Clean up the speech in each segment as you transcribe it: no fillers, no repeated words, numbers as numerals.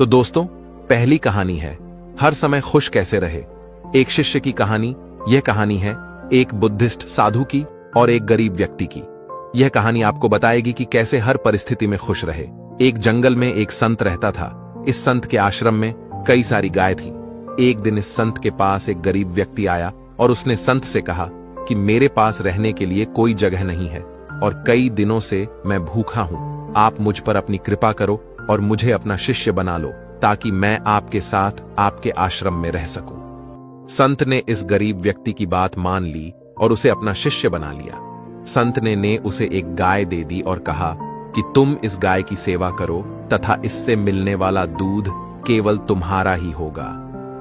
तो दोस्तों, पहली कहानी है हर समय खुश कैसे रहे। एक शिष्य की कहानी। यह कहानी है एक बुद्धिस्ट साधु की और एक गरीब व्यक्ति की। यह कहानी आपको बताएगी कि कैसे हर परिस्थिति में खुश रहे। एक जंगल में एक संत रहता था। इस संत के आश्रम में कई सारी गाय थी। एक दिन इस संत के पास एक गरीब व्यक्ति आया और उसने संत से कहा कि मेरे पास रहने के लिए कोई जगह नहीं है और कई दिनों से मैं भूखा हूं। आप मुझ पर अपनी कृपा करो और मुझे अपना शिष्य बना लो ताकि मैं आपके साथ आपके आश्रम में रह सकूं। संत ने इस गरीब व्यक्ति की बात मान ली और उसे अपना शिष्य बना लिया। संत ने उसे एक गाय दे दी और कहा कि तुम इस गाय की सेवा करो तथा इससे मिलने वाला दूध केवल तुम्हारा ही होगा।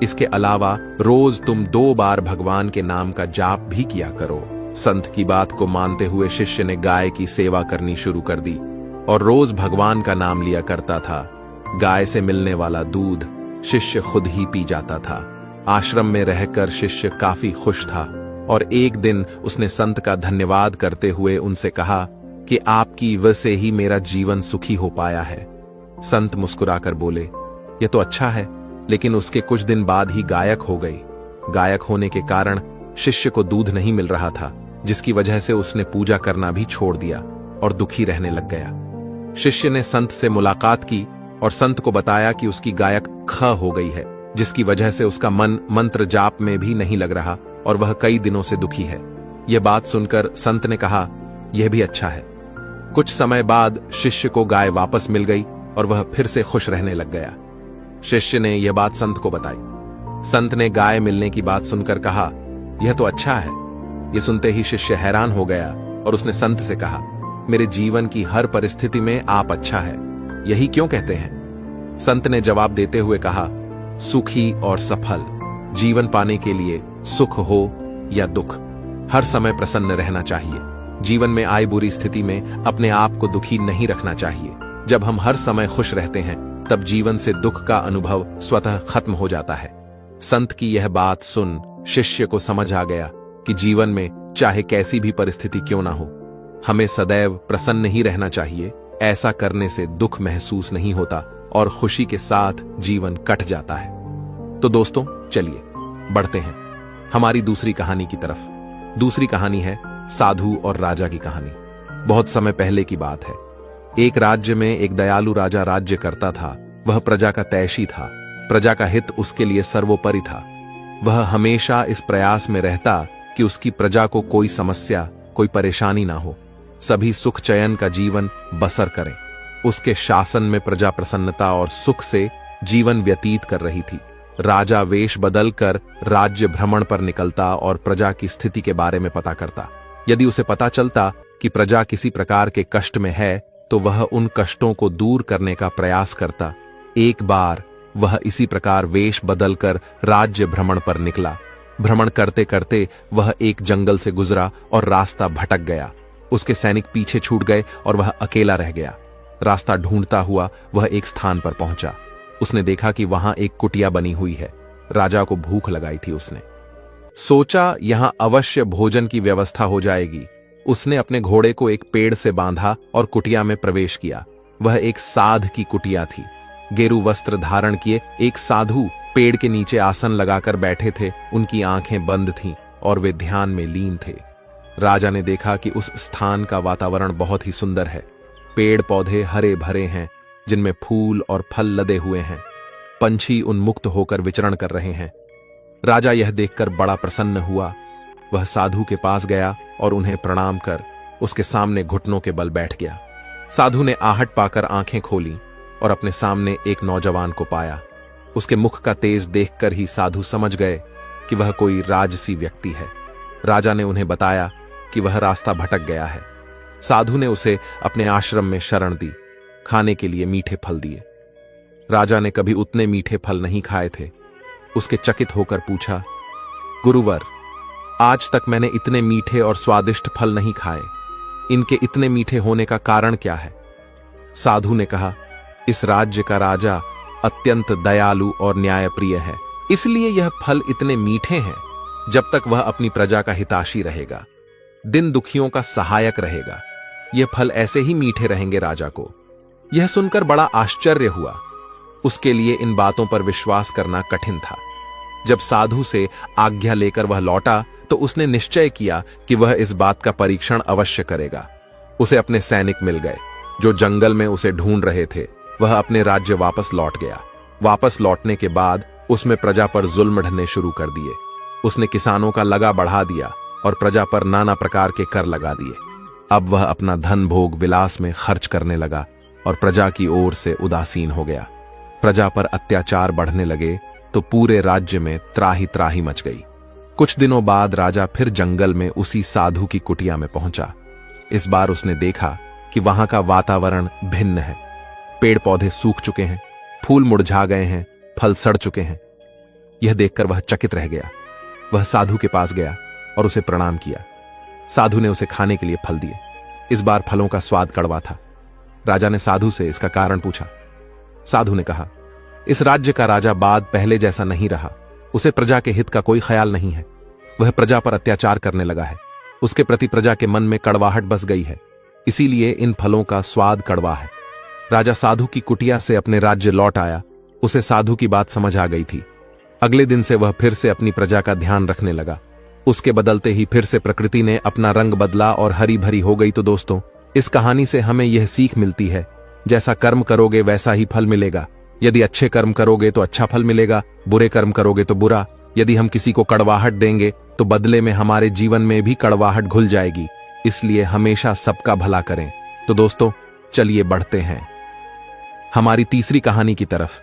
इसके अलावा रोज तुम 2 बार भगवान के नाम का जाप भी किया करो। संत की बात को मानते हुए शिष्य ने गाय की सेवा करनी शुरू कर दी और रोज भगवान का नाम लिया करता था। गाय से मिलने वाला दूध शिष्य खुद ही पी जाता था। आश्रम में रहकर शिष्य काफी खुश था और एक दिन उसने संत का धन्यवाद करते हुए उनसे कहा कि आपकी वजह से ही मेरा जीवन सुखी हो पाया है। संत मुस्कुराकर बोले, यह तो अच्छा है, लेकिन उसके कुछ दिन बाद ही गायक हो गई। गायक होने के कारण शिष्य को दूध नहीं मिल रहा था, जिसकी वजह से उसने पूजा करना भी छोड़ दिया और दुखी रहने लग गया। शिष्य ने संत से मुलाकात की और संत को बताया कि उसकी गायक ख हो गई है, जिसकी वजह से उसका मन मंत्र जाप में भी नहीं लग रहा और वह कई दिनों से दुखी है। यह बात सुनकर संत ने कहा, यह भी अच्छा है। कुछ समय बाद शिष्य को गाय वापस मिल गई और वह फिर से खुश रहने लग गया। शिष्य ने यह बात संत को बताई। संत ने गाय मिलने की बात सुनकर कहा, यह तो अच्छा है। यह सुनते ही शिष्य हैरान हो गया और उसने संत से कहा, मेरे जीवन की हर परिस्थिति में आप अच्छा है, यही क्यों कहते हैं? संत ने जवाब देते हुए कहा, सुखी और सफल जीवन पाने के लिए सुख हो या दुख, हर समय प्रसन्न रहना चाहिए। जीवन में आई बुरी स्थिति में अपने आप को दुखी नहीं रखना चाहिए। जब हम हर समय खुश रहते हैं तब जीवन से दुख का अनुभव स्वतः खत्म हो जाता है। संत की यह बात सुन शिष्य को समझ आ गया कि जीवन में चाहे कैसी भी परिस्थिति क्यों ना हो, हमें सदैव प्रसन्न ही रहना चाहिए। ऐसा करने से दुख महसूस नहीं होता और खुशी के साथ जीवन कट जाता है। तो दोस्तों, चलिए बढ़ते हैं हमारी दूसरी कहानी की तरफ। दूसरी कहानी है साधु और राजा की कहानी। बहुत समय पहले की बात है। एक राज्य में एक दयालु राजा राज्य करता था। वह प्रजा का तैशी था। प्रजा का हित उसके लिए सर्वोपरि था। वह हमेशा इस प्रयास में रहता कि उसकी प्रजा को कोई समस्या, कोई परेशानी ना हो, सभी सुख चयन का जीवन बसर करें। उसके शासन में प्रजा प्रसन्नता और सुख से जीवन व्यतीत कर रही थी। राजा वेश बदलकर राज्य भ्रमण पर निकलता और प्रजा की स्थिति के बारे में पता करता। यदि उसे पता चलता कि प्रजा किसी प्रकार के कष्ट में है तो वह उन कष्टों को दूर करने का प्रयास करता। एक बार वह इसी प्रकार वेश बदलकर राज्य भ्रमण पर निकला। भ्रमण करते करते वह एक जंगल से गुजरा और रास्ता भटक गया। उसके सैनिक पीछे छूट गए और वह अकेला रह गया। रास्ता ढूंढता हुआ वह एक स्थान पर पहुंचा। उसने देखा कि वहां एक कुटिया बनी हुई है। राजा को भूख लगाई थी। उसने सोचा यहां अवश्य भोजन की व्यवस्था हो जाएगी। उसने अपने घोड़े को एक पेड़ से बांधा और कुटिया में प्रवेश किया। वह एक साध की कुटिया थी। गेरू वस्त्र धारण किए एक साधु पेड़ के नीचे आसन लगाकर बैठे थे। उनकी आंखें बंद थीं और वे ध्यान में लीन थे। राजा ने देखा कि उस स्थान का वातावरण बहुत ही सुंदर है। पेड़ पौधे हरे भरे हैं जिनमें फूल और फल लदे हुए हैं। पंछी उन्मुक्त होकर विचरण कर रहे हैं। राजा यह देखकर बड़ा प्रसन्न हुआ। वह साधु के पास गया और उन्हें प्रणाम कर उसके सामने घुटनों के बल बैठ गया। साधु ने आहट पाकर आंखें खोली और अपने सामने एक नौजवान को पाया। उसके मुख का तेज देखकर ही साधु समझ गए कि वह कोई राजसी व्यक्ति है। राजा ने उन्हें बताया कि वह रास्ता भटक गया है। साधु ने उसे अपने आश्रम में शरण दी। खाने के लिए मीठे फल दिए। राजा ने कभी उतने मीठे फल नहीं खाए थे। उसके चकित होकर पूछा, गुरुवर, आज तक मैंने इतने मीठे और स्वादिष्ट फल नहीं खाए। इनके इतने मीठे होने का कारण क्या है? साधु ने कहा, इस राज्य का राजा अत्यंत दयालु और न्यायप्रिय है, इसलिए यह फल इतने मीठे हैं। जब तक वह अपनी प्रजा का हिताशी रहेगा, दिन दुखियों का सहायक रहेगा, यह फल ऐसे ही मीठे रहेंगे। राजा को यह सुनकर बड़ा आश्चर्य हुआ। उसके लिए इन बातों पर विश्वास करना कठिन था। जब साधु से आज्ञा लेकर वह लौटा तो उसने निश्चय किया कि वह इस बात का परीक्षण अवश्य करेगा। उसे अपने सैनिक मिल गए जो जंगल में उसे ढूंढ रहे थे। वह अपने राज्य वापस लौट गया। वापस लौटने के बाद उसमें प्रजा पर जुल्म ढने शुरू कर दिए। उसने किसानों का लगा बढ़ा दिया और प्रजा पर नाना प्रकार के कर लगा दिए। अब वह अपना धन भोग विलास में खर्च करने लगा और प्रजा की ओर से उदासीन हो गया। प्रजा पर अत्याचार बढ़ने लगे तो पूरे राज्य में त्राही त्राही मच गई। कुछ दिनों बाद राजा फिर जंगल में उसी साधु की कुटिया में पहुंचा। इस बार उसने देखा कि वहां का वातावरण भिन्न है। पेड़ पौधे सूख चुके हैं, फूल मुरझा गए हैं, फल सड़ चुके हैं। यह देखकर वह चकित रह गया। वह साधु के पास गया और उसे प्रणाम किया। साधु ने उसे खाने के लिए फल दिए। इस बार फलों का स्वाद कड़वा था। राजा ने साधु से इसका कारण पूछा। साधु ने कहा, इस राज्य का राजा बाद पहले जैसा नहीं रहा। उसे प्रजा के हित का कोई ख्याल नहीं है। वह प्रजा पर अत्याचार करने लगा है। उसके प्रति प्रजा के मन में कड़वाहट बस गई है, इसीलिए इन फलों का स्वाद कड़वा है। राजा साधु की कुटिया से अपने राज्य लौट आया। उसे साधु की बात समझ आ गई थी। अगले दिन से वह फिर से अपनी प्रजा का ध्यान रखने लगा। उसके बदलते ही फिर से प्रकृति ने अपना रंग बदला और हरी भरी हो गई। तो दोस्तों, इस कहानी से हमें यह सीख मिलती है, जैसा कर्म करोगे वैसा ही फल मिलेगा। यदि अच्छे कर्म करोगे तो अच्छा फल मिलेगा, बुरे कर्म करोगे तो बुरा। यदि हम किसी को कड़वाहट देंगे तो बदले में हमारे जीवन में भी कड़वाहट घुल जाएगी। इसलिए हमेशा सबका भला करें। तो दोस्तों, चलिए बढ़ते हैं हमारी तीसरी कहानी की तरफ।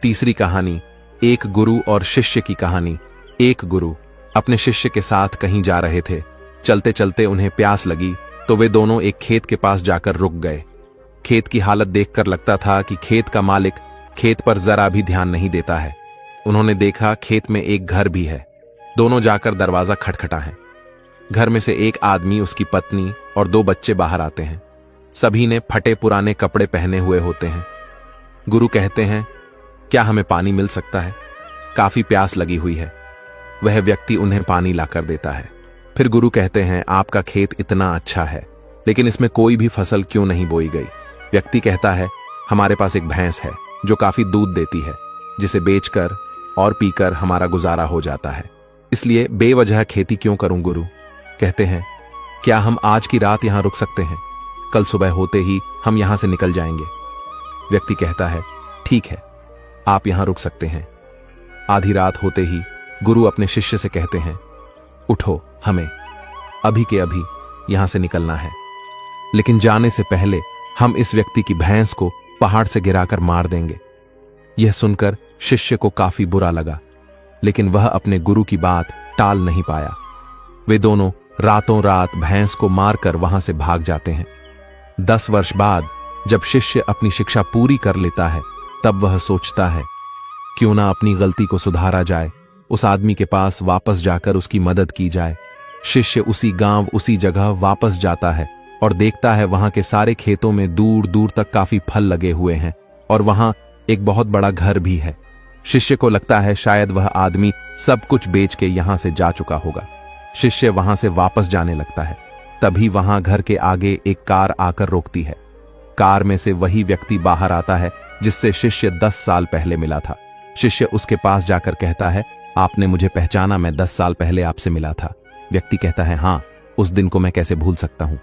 तीसरी कहानी, एक गुरु और शिष्य की कहानी। एक गुरु अपने शिष्य के साथ कहीं जा रहे थे। चलते चलते उन्हें प्यास लगी तो वे दोनों एक खेत के पास जाकर रुक गए। खेत की हालत देखकर लगता था कि खेत का मालिक खेत पर जरा भी ध्यान नहीं देता है। उन्होंने देखा खेत में एक घर भी है। दोनों जाकर दरवाजा खटखटाए। घर में से एक आदमी, उसकी पत्नी और 2 बच्चे बाहर आते हैं। सभी ने फटे पुराने कपड़े पहने हुए होते हैं। गुरु कहते हैं, क्या हमें पानी मिल सकता है? काफी प्यास लगी हुई है। वह व्यक्ति उन्हें पानी लाकर देता है। फिर गुरु कहते हैं, आपका खेत इतना अच्छा है, लेकिन इसमें कोई भी फसल क्यों नहीं बोई गई? व्यक्ति कहता है, हमारे पास एक भैंस है जो काफी दूध देती है, जिसे बेचकर और पीकर हमारा गुजारा हो जाता है। इसलिए बेवजह खेती क्यों करूं? गुरु कहते हैं, क्या हम आज की रात यहां रुक सकते हैं? कल सुबह होते ही हम यहां से निकल जाएंगे। व्यक्ति कहता है, ठीक है, आप यहां रुक सकते हैं। आधी रात होते ही गुरु अपने शिष्य से कहते हैं, उठो, हमें अभी के अभी यहां से निकलना है। लेकिन जाने से पहले हम इस व्यक्ति की भैंस को पहाड़ से गिराकर मार देंगे। यह सुनकर शिष्य को काफी बुरा लगा, लेकिन वह अपने गुरु की बात टाल नहीं पाया। वे दोनों रातों रात भैंस को मारकर वहां से भाग जाते हैं। 10 वर्ष बाद जब शिष्य अपनी शिक्षा पूरी कर लेता है, तब वह सोचता है, क्यों ना अपनी गलती को सुधारा जाए, उस आदमी के पास वापस जाकर उसकी मदद की जाए। शिष्य उसी गांव, उसी जगह वापस जाता है और देखता है वहां के सारे खेतों में दूर दूर तक काफी फल लगे हुए हैं और वहां एक बहुत बड़ा घर भी है। शिष्य को लगता है शायद वह आदमी सब कुछ बेच के यहां से जा चुका होगा। शिष्य वहां से वापस जाने लगता है। तभी वहां घर के आगे एक कार आकर रोकती है। कार में से वही व्यक्ति बाहर आता है जिससे शिष्य 10 साल पहले मिला था। शिष्य उसके पास जाकर कहता है, आपने मुझे पहचाना? मैं 10 साल पहले आपसे मिला था। व्यक्ति कहता है, हाँ, उस दिन को मैं कैसे भूल सकता हूं।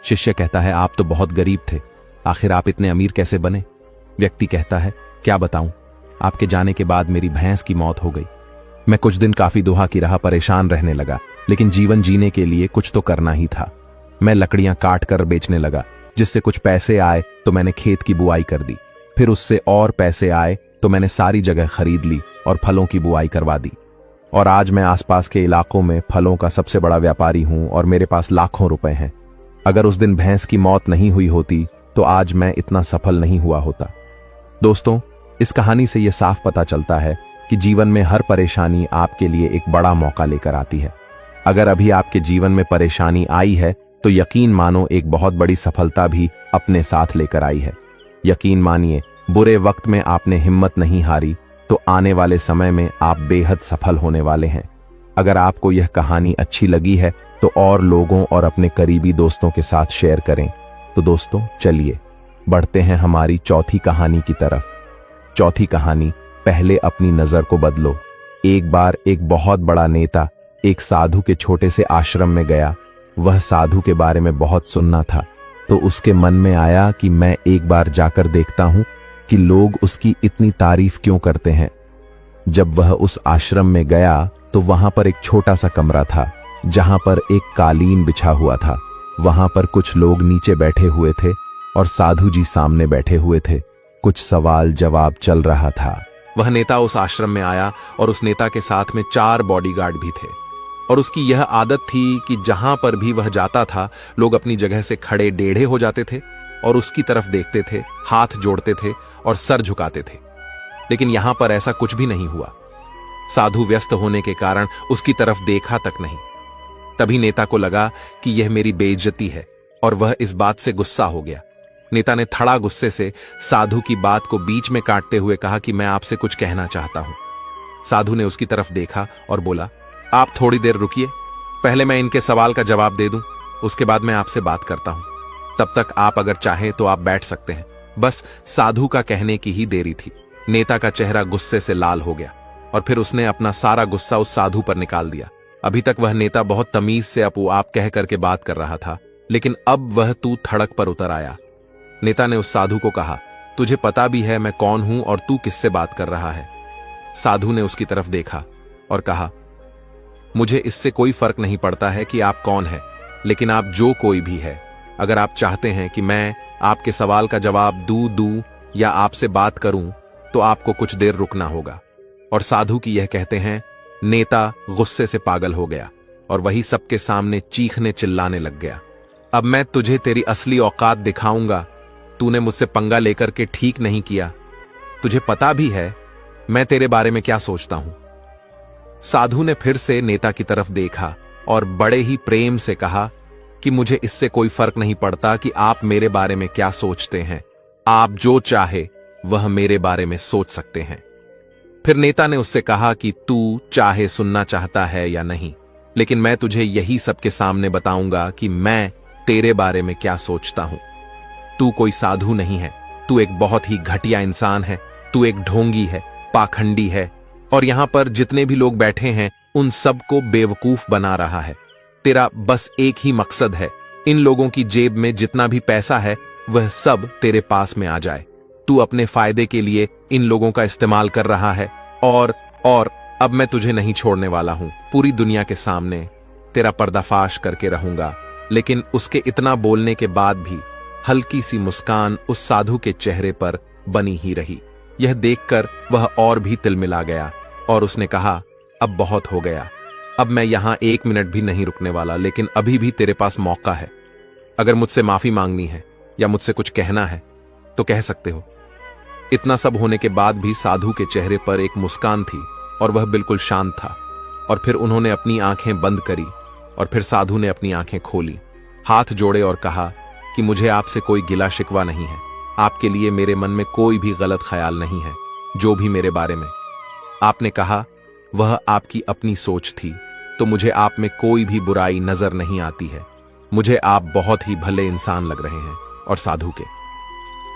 शिष्य कहता है, आप तो बहुत गरीब थे, आखिर आप इतने अमीर कैसे बने? व्यक्ति कहता है, क्या बताऊं, आपके जाने के बाद मेरी भैंस की मौत हो गई। मैं कुछ दिन काफी दुहा की राह परेशान रहने लगा, लेकिन जीवन जीने के लिए कुछ तो करना ही था। मैं लकड़ियां काट कर बेचने लगा, जिससे कुछ पैसे आए तो मैंने खेत की बुआई कर दी। फिर उससे और पैसे आए तो मैंने सारी जगह खरीद ली और फलों की बुआई करवा दी। और आज मैं आसपास के इलाकों में फलों का सबसे बड़ा व्यापारी हूं और मेरे पास लाखों रुपए हैं। अगर उस दिन भैंस की मौत नहीं हुई होती तो आज मैं इतना सफल नहीं हुआ होता। दोस्तों, इस कहानी से यह साफ पता चलता है कि जीवन में हर परेशानी आपके लिए एक बड़ा मौका लेकर आती है। अगर अभी आपके जीवन में परेशानी आई है तो यकीन मानो एक बहुत बड़ी सफलता भी अपने साथ लेकर आई है। यकीन मानिए, बुरे वक्त में आपने हिम्मत नहीं हारी तो आने वाले समय में आप बेहद सफल होने वाले हैं। अगर आपको यह कहानी अच्छी लगी है तो और लोगों और अपने करीबी दोस्तों के साथ शेयर करें। तो दोस्तों, चलिए बढ़ते हैं हमारी चौथी कहानी की तरफ। चौथी कहानी, पहले अपनी नजर को बदलो। एक बार एक बहुत बड़ा नेता एक साधु के छोटे से आश्रम में गया। वह साधु के बारे में बहुत सुनना था, तो उसके मन में आया कि मैं एक बार जाकर देखता हूं कि लोग उसकी इतनी तारीफ क्यों करते हैं। जब वह उस आश्रम में गया तो वहां पर एक छोटा सा कमरा था, जहां पर एक कालीन बिछा हुआ था। वहां पर कुछ लोग नीचे बैठे हुए थे और साधु जी सामने बैठे हुए थे। कुछ सवाल जवाब चल रहा था। वह नेता उस आश्रम में आया और उस नेता के साथ में 4 बॉडीगार्ड भी थे, और उसकी यह आदत थी कि जहां पर भी वह जाता था लोग अपनी जगह से खड़े टेढ़े हो जाते थे और उसकी तरफ देखते थे, हाथ जोड़ते थे और सर झुकाते थे। लेकिन यहां पर ऐसा कुछ भी नहीं हुआ। साधु व्यस्त होने के कारण उसकी तरफ देखा तक नहीं। तभी नेता को लगा कि यह मेरी बेइज्जती है और वह इस बात से गुस्सा हो गया। नेता ने थड़ा गुस्से से साधु की बात को बीच में काटते हुए कहा कि मैं आपसे कुछ कहना चाहता हूं। साधु ने उसकी तरफ देखा और बोला, आप थोड़ी देर रुकिए, पहले मैं इनके सवाल का जवाब दे दूं, उसके बाद मैं आपसे बात करता हूं। तब तक आप अगर चाहें तो आप बैठ सकते हैं। बस साधु का कहने की ही देरी थी। नेता का चेहरा गुस्से से लाल हो गया और फिर उसने अपना सारा गुस्सा उस साधु पर निकाल दिया। अभी तक वह नेता बहुत तमीज से अपू आप कह करके बात कर रहा था, लेकिन अब वह तू थड़क पर उतर आया। नेता ने उस साधु को कहा, तुझे पता भी है मैं कौन हूं और तू किससे बात कर रहा है? साधु ने उसकी तरफ देखा और कहा, मुझे इससे कोई फर्क नहीं पड़ता है कि आप कौन है, लेकिन आप जो कोई भी है, अगर आप चाहते हैं कि मैं आपके सवाल का जवाब दूं या आपसे बात करूं तो आपको कुछ देर रुकना होगा। और साधु की यह कहते हैं नेता गुस्से से पागल हो गया और वही सबके सामने चीखने चिल्लाने लग गया, अब मैं तुझे तेरी असली औकात दिखाऊंगा। तूने मुझसे पंगा लेकर के ठीक नहीं किया। तुझे पता भी है मैं तेरे बारे में क्या सोचता हूं। साधु ने फिर से नेता की तरफ देखा और बड़े ही प्रेम से कहा कि मुझे इससे कोई फर्क नहीं पड़ता कि आप मेरे बारे में क्या सोचते हैं। आप जो चाहे वह मेरे बारे में सोच सकते हैं। फिर नेता ने उससे कहा कि तू चाहे सुनना चाहता है या नहीं, लेकिन मैं तुझे यही सबके सामने बताऊंगा कि मैं तेरे बारे में क्या सोचता हूं। तू कोई साधु नहीं है, तू एक बहुत ही घटिया इंसान है। तू एक ढोंगी है, पाखंडी है, और यहां पर जितने भी लोग बैठे हैं उन सबको बेवकूफ बना रहा है। तेरा बस एक ही मकसद है, इन लोगों की जेब में जितना भी पैसा है वह सब तेरे पास में आ जाए। तू अपने फायदे के लिए इन लोगों का इस्तेमाल कर रहा है और अब मैं तुझे नहीं छोड़ने वाला हूं। पूरी दुनिया के सामने तेरा पर्दाफाश करके रहूंगा। लेकिन उसके इतना बोलने के बाद भी हल्की सी मुस्कान उस साधु के चेहरे पर बनी ही रही। यह देखकर वह और भी तिलमिला गया और उसने कहा, अब बहुत हो गया, अब मैं यहां 1 मिनट भी नहीं रुकने वाला, लेकिन अभी भी तेरे पास मौका है। अगर मुझसे माफी मांगनी है या मुझसे कुछ कहना है तो कह सकते हो। इतना सब होने के बाद भी साधु के चेहरे पर एक मुस्कान थी और वह बिल्कुल शांत था। और फिर उन्होंने अपनी आंखें बंद करी और फिर साधु ने अपनी आंखें खोली, हाथ जोड़े और कहा कि मुझे आपसे कोई गिला शिकवा नहीं है। आपके लिए मेरे मन में कोई भी गलत ख्याल नहीं है। जो भी मेरे बारे में आपने कहा वह आपकी अपनी सोच थी, तो मुझे आप में कोई भी बुराई नजर नहीं आती है। मुझे आप बहुत ही भले इंसान लग रहे हैं। और साधु के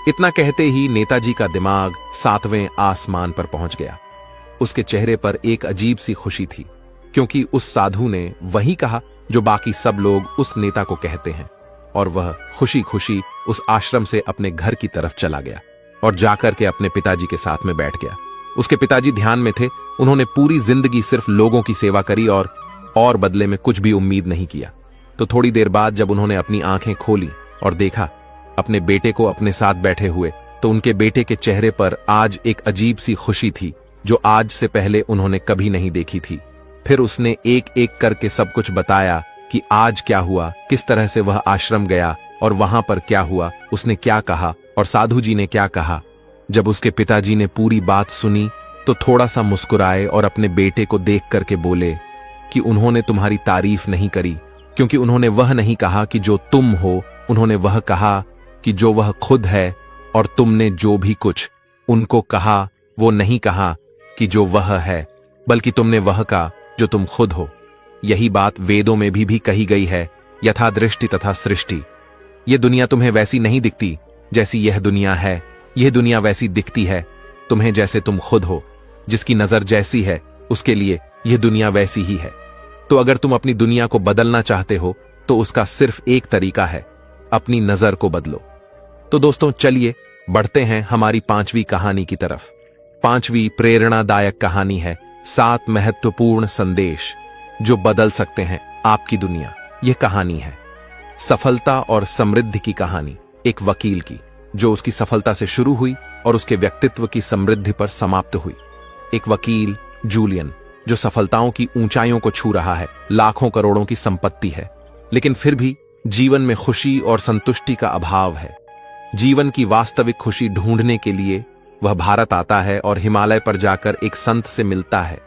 इतना कहते ही नेताजी का दिमाग 7वें आसमान पर पहुंच गया। उसके चेहरे पर एक अजीब सी खुशी थी, क्योंकि उस साधु ने वही कहा जो बाकी सब लोग उस नेता को कहते हैं। और वह खुशी खुशी उस आश्रम से अपने घर की तरफ चला गया और जाकर के अपने पिताजी के साथ में बैठ गया। उसके पिताजी ध्यान में थे। उन्होंने पूरी जिंदगी सिर्फ लोगों की सेवा करी और बदले में कुछ भी उम्मीद नहीं किया। तो थोड़ी देर बाद जब उन्होंने अपनी आंखें खोली और देखा अपने बेटे को अपने साथ बैठे हुए, तो उनके बेटे के चेहरे पर आज एक अजीब सी खुशी थी जो आज से पहले उन्होंने कभी नहीं देखी थी। फिर उसने एक एक करके सब कुछ बताया कि आज क्या हुआ, किस तरह से वह आश्रम गया और वहां पर क्या हुआ, उसने क्या कहा और साधु जी ने क्या कहा। जब उसके पिताजी ने पूरी बात सुनी तो थोड़ा सा मुस्कुराए और अपने बेटे को देख करके बोले कि उन्होंने तुम्हारी तारीफ नहीं करी, क्योंकि उन्होंने वह नहीं कहा कि जो तुम हो, उन्होंने वह कहा कि जो वह खुद है। और तुमने जो भी कुछ उनको कहा वो नहीं कहा कि जो वह है, बल्कि तुमने वह कहा जो तुम खुद हो। यही बात वेदों में भी कही गई है, यथा दृष्टि तथा सृष्टि। यह दुनिया तुम्हें वैसी नहीं दिखती जैसी यह दुनिया है, यह दुनिया वैसी दिखती है तुम्हें जैसे तुम खुद हो। जिसकी नजर जैसी है उसके लिए यह दुनिया वैसी ही है। तो अगर तुम अपनी दुनिया को बदलना चाहते हो तो उसका सिर्फ एक तरीका है, अपनी नजर को बदलो। तो दोस्तों चलिए बढ़ते हैं हमारी 5वीं कहानी की तरफ। 5वीं प्रेरणादायक कहानी है 7 महत्वपूर्ण संदेश जो बदल सकते हैं आपकी दुनिया। यह कहानी है सफलता और समृद्धि की कहानी, एक वकील की जो उसकी सफलता से शुरू हुई और उसके व्यक्तित्व की समृद्धि पर समाप्त हुई। एक वकील जूलियन जो सफलताओं की ऊंचाइयों को छू रहा है, लाखों करोड़ों की संपत्ति है, लेकिन फिर भी जीवन में खुशी और संतुष्टि का अभाव है। जीवन की वास्तविक खुशी ढूंढने के लिए वह भारत आता है और हिमालय पर जाकर एक संत से मिलता है,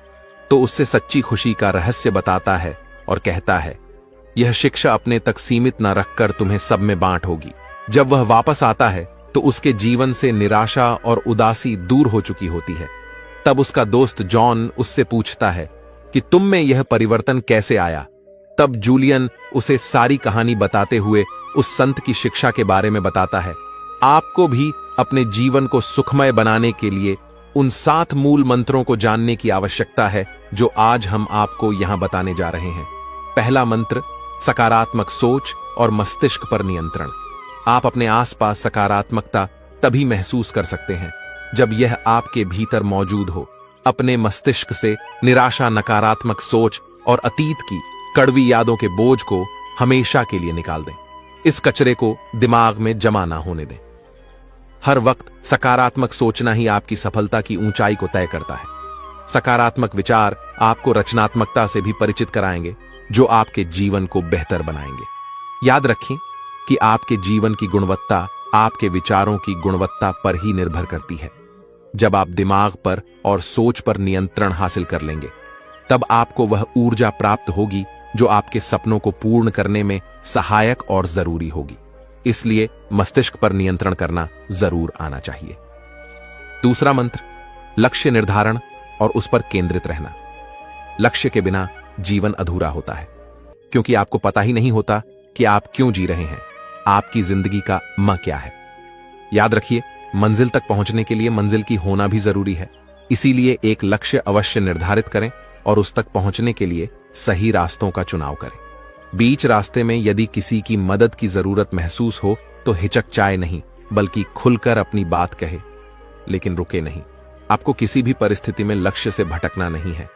तो उससे सच्ची खुशी का रहस्य बताता है और कहता है, यह शिक्षा अपने तक सीमित न रखकर तुम्हें सब में बांट होगी। जब वह वापस आता है तो उसके जीवन से निराशा और उदासी दूर हो चुकी होती है। तब उसका दोस्त जॉन उससे पूछता है कि तुम में यह परिवर्तन कैसे आया। तब जूलियन उसे सारी कहानी बताते हुए उस संत की शिक्षा के बारे में बताता है। आपको भी अपने जीवन को सुखमय बनाने के लिए उन 7 मूल मंत्रों को जानने की आवश्यकता है जो आज हम आपको यहां बताने जा रहे हैं। पहला मंत्र, सकारात्मक सोच और मस्तिष्क पर नियंत्रण। आप अपने आसपास सकारात्मकता तभी महसूस कर सकते हैं जब यह आपके भीतर मौजूद हो। अपने मस्तिष्क से निराशा, नकारात्मक सोच और अतीत की कड़वी यादों के बोझ को हमेशा के लिए निकाल दें। इस कचरे को दिमाग में जमा ना होने दें। हर वक्त सकारात्मक सोचना ही आपकी सफलता की ऊंचाई को तय करता है। सकारात्मक विचार आपको रचनात्मकता से भी परिचित कराएंगे जो आपके जीवन को बेहतर बनाएंगे। याद रखें कि आपके जीवन की गुणवत्ता आपके विचारों की गुणवत्ता पर ही निर्भर करती है। जब आप दिमाग पर और सोच पर नियंत्रण हासिल कर लेंगे, तब आपको वह ऊर्जा प्राप्त होगी जो आपके सपनों को पूर्ण करने में सहायक और जरूरी होगी। इसलिए मस्तिष्क पर नियंत्रण करना जरूर आना चाहिए। दूसरा मंत्र, लक्ष्य निर्धारण और उस पर केंद्रित रहना। लक्ष्य के बिना जीवन अधूरा होता है, क्योंकि आपको पता ही नहीं होता कि आप क्यों जी रहे हैं, आपकी जिंदगी का म क्या है। याद रखिए, मंजिल तक पहुंचने के लिए मंजिल की होना भी जरूरी है। इसीलिए एक लक्ष्य अवश्य निर्धारित करें और उस तक पहुंचने के लिए सही रास्तों का चुनाव करें। बीच रास्ते में यदि किसी की मदद की जरूरत महसूस हो तो हिचकचाए नहीं, बल्कि खुलकर अपनी बात कहे, लेकिन रुके नहीं। आपको किसी भी परिस्थिति में लक्ष्य से भटकना नहीं है।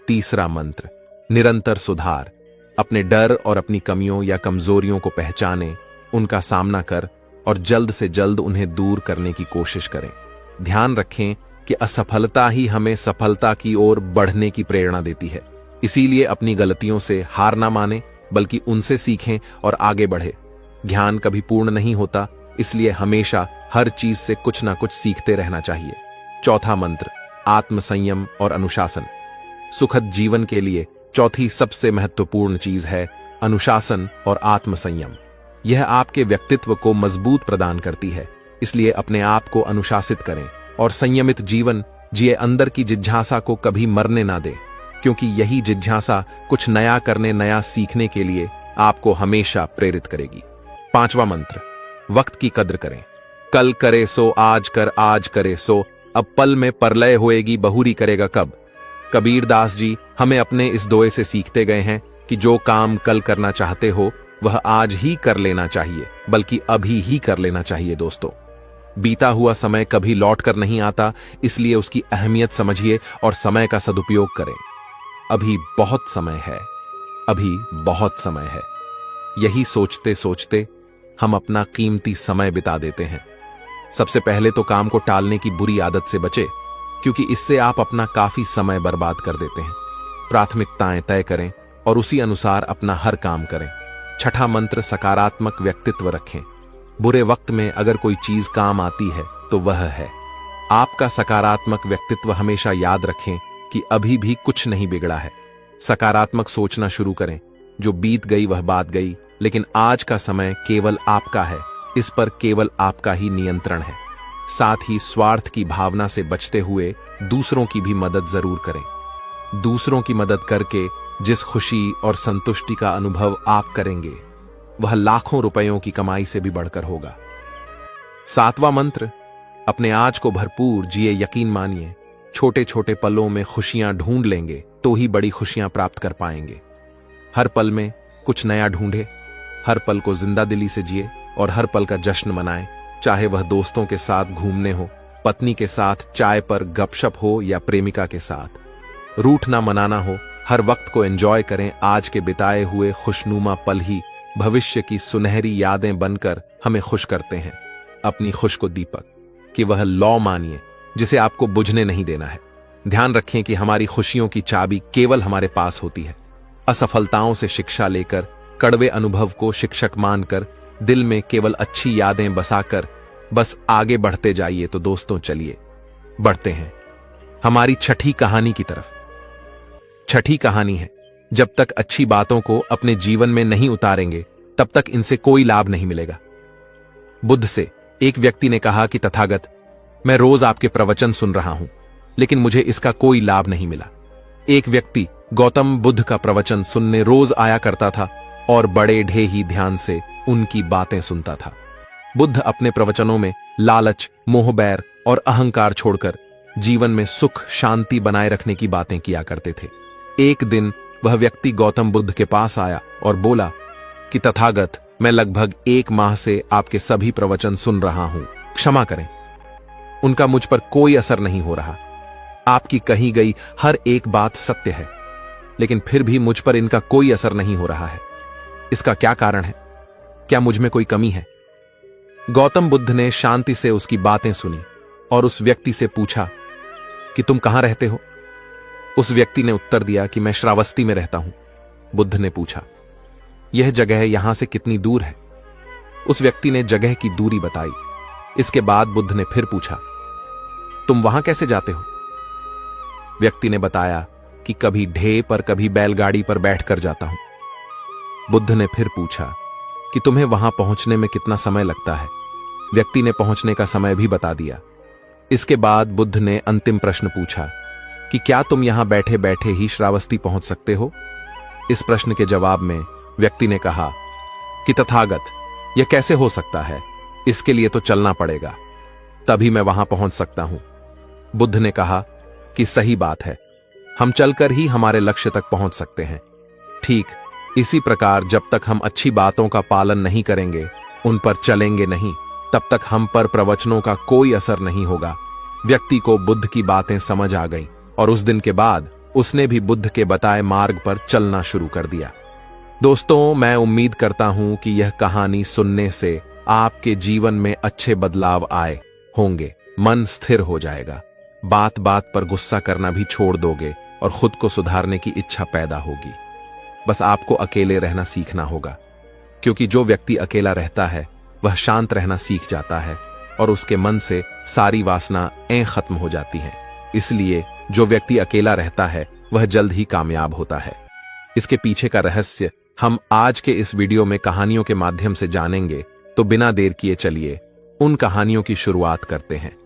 तीसरा मंत्र, निरंतर सुधार। अपने डर और अपनी कमियों या कमजोरियों को पहचानें, उनका सामना कर और जल्द से जल्द उन्हें दूर करने की कोशिश करें। ध्यान रखें कि असफलता ही हमें सफलता की ओर बढ़ने की प्रेरणा देती है। इसीलिए अपनी गलतियों से हार ना माने, बल्कि उनसे सीखें और आगे बढ़े। ज्ञान कभी पूर्ण नहीं होता, इसलिए हमेशा हर चीज से कुछ ना कुछ सीखते रहना चाहिए। चौथा मंत्र, आत्मसंयम और अनुशासन। सुखद जीवन के लिए चौथी सबसे महत्वपूर्ण चीज है अनुशासन और आत्मसंयम। यह आपके व्यक्तित्व को मजबूत प्रदान करती है। इसलिए अपने आप को अनुशासित करें और संयमित जीवन जिए। अंदर की जिज्ञासा को कभी मरने ना दें, क्योंकि यही जिज्ञासा कुछ नया करने, नया सीखने के लिए आपको हमेशा प्रेरित करेगी। पांचवा मंत्र, वक्त की कद्र करें। कल करे सो आज कर, आज करे सो अब पल में परलय होएगी, बहुरी करेगा कब। कबीर दास जी हमें अपने इस दोहे से सीखते गए हैं कि जो काम कल करना चाहते हो वह आज ही कर लेना चाहिए, बल्कि अभी ही कर लेना चाहिए। दोस्तों, बीता हुआ समय कभी लौट कर नहीं आता, इसलिए उसकी अहमियत समझिए और समय का सदुपयोग करें। अभी बहुत समय है, अभी बहुत समय है। यही सोचते सोचते हम अपना कीमती समय बिता देते हैं। सबसे पहले तो काम को टालने की बुरी आदत से बचें, क्योंकि इससे आप अपना काफी समय बर्बाद कर देते हैं। प्राथमिकताएं तय करें और उसी अनुसार अपना हर काम करें। छठा मंत्र, सकारात्मक व्यक्तित्व रखें। बुरे वक्त में अगर कोई चीज काम आती है तो वह है आपका सकारात्मक व्यक्तित्व। हमेशा याद रखें कि अभी भी कुछ नहीं बिगड़ा है। सकारात्मक सोचना शुरू करें। जो बीत गई वह बात गई, लेकिन आज का समय केवल आपका है। इस पर केवल आपका ही नियंत्रण है। साथ ही स्वार्थ की भावना से बचते हुए दूसरों की भी मदद जरूर करें। दूसरों की मदद करके जिस खुशी और संतुष्टि का अनुभव आप करेंगे वह लाखों रुपयों की कमाई से भी बढ़कर होगा। सातवां मंत्र, अपने आज को भरपूर जिए। यकीन मानिए, छोटे छोटे पलों में खुशियां ढूंढ लेंगे तो ही बड़ी खुशियां प्राप्त कर पाएंगे। हर पल में कुछ नया ढूंढे, हर पल को जिंदा दिली से जिए और हर पल का जश्न मनाएं। चाहे वह दोस्तों के साथ घूमने हो, पत्नी के साथ चाय पर गपशप हो या प्रेमिका के साथ। रूठना मनाना हो, हर वक्त को एंजॉय करें। आज के बिताए हुए खुशनुमा पल ही भविष्य की सुनहरी यादें बनकर हमें खुश करते हैं। अपनी खुश को दीपक कि वह लौ मानिए जिसे आपको बुझने नहीं देना है। ध्यान रखें कि हमारी खुशियों की चाबी केवल हमारे पास होती है। असफलताओं से शिक्षा लेकर, कड़वे अनुभव को शिक्षक मानकर, दिल में केवल अच्छी यादें बसाकर बस आगे बढ़ते जाइए। तो दोस्तों चलिए बढ़ते हैं हमारी छठी कहानी की तरफ। छठी कहानी है, जब तक अच्छी बातों को अपने जीवन में नहीं उतारेंगे तब तक इनसे कोई लाभ नहीं मिलेगा। बुद्ध से एक व्यक्ति ने कहा कि तथागत, मैं रोज आपके प्रवचन सुन रहा हूं, लेकिन मुझे इसका कोई लाभ नहीं मिला। एक व्यक्ति गौतम बुद्ध का प्रवचन सुनने रोज आया करता था और बड़े ढेर ध्यान से उनकी बातें सुनता था। बुद्ध अपने प्रवचनों में लालच, मोह, बैर और अहंकार छोड़कर जीवन में सुख शांति बनाए रखने की बातें किया करते थे। एक दिन वह व्यक्ति गौतम बुद्ध के पास आया और बोला कि तथागत, मैं लगभग 1 माह से आपके सभी प्रवचन सुन रहा हूं, क्षमा करें, उनका मुझ पर कोई असर नहीं हो रहा। आपकी कही गई हर एक बात सत्य है, लेकिन फिर भी मुझ पर इनका कोई असर नहीं हो रहा है। इसका क्या कारण है? क्या मुझ में कोई कमी है? गौतम बुद्ध ने शांति से उसकी बातें सुनी और उस व्यक्ति से पूछा कि तुम कहां रहते हो? उस व्यक्ति ने उत्तर दिया कि मैं श्रावस्ती में रहता हूं। बुद्ध ने पूछा, यह जगह यहां से कितनी दूर है? उस व्यक्ति ने जगह की दूरी बताई। इसके बाद बुद्ध ने फिर पूछा, तुम वहां कैसे जाते हो? व्यक्ति ने बताया कि कभी ढे पर कभी बैलगाड़ी पर बैठकर जाता हूं। बुद्ध ने फिर पूछा कि तुम्हें वहां पहुंचने में कितना समय लगता है? व्यक्ति ने पहुंचने का समय भी बता दिया। इसके बाद बुद्ध ने अंतिम प्रश्न पूछा कि क्या तुम यहां बैठे बैठे ही श्रावस्ती पहुंच सकते हो? इस प्रश्न के जवाब में व्यक्ति ने कहा कि तथागत, यह कैसे हो सकता है? इसके लिए तो चलना पड़ेगा, तभी मैं वहां पहुंच सकता हूं। बुद्ध ने कहा कि सही बात है, हम चलकर ही हमारे लक्ष्य तक पहुंच सकते हैं। ठीक इसी प्रकार जब तक हम अच्छी बातों का पालन नहीं करेंगे, उन पर चलेंगे नहीं, तब तक हम पर प्रवचनों का कोई असर नहीं होगा। व्यक्ति को बुद्ध की बातें समझ आ गईं और उस दिन के बाद उसने भी बुद्ध के बताए मार्ग पर चलना शुरू कर दिया। दोस्तों, मैं उम्मीद करता हूं कि यह कहानी सुनने से आपके जीवन में अच्छे बदलाव आए होंगे। मन स्थिर हो जाएगा, बात बात पर गुस्सा करना भी छोड़ दोगे और खुद को सुधारने की इच्छा पैदा होगी। बस आपको अकेले रहना सीखना होगा, क्योंकि जो व्यक्ति अकेला रहता है वह शांत रहना सीख जाता है और उसके मन से सारी वासनाएं खत्म हो जाती हैं। इसलिए जो व्यक्ति अकेला रहता है वह जल्द ही कामयाब होता है। इसके पीछे का रहस्य हम आज के इस वीडियो में कहानियों के माध्यम से जानेंगे, तो बिना देर किए चलिए उन कहानियों की शुरुआत करते हैं।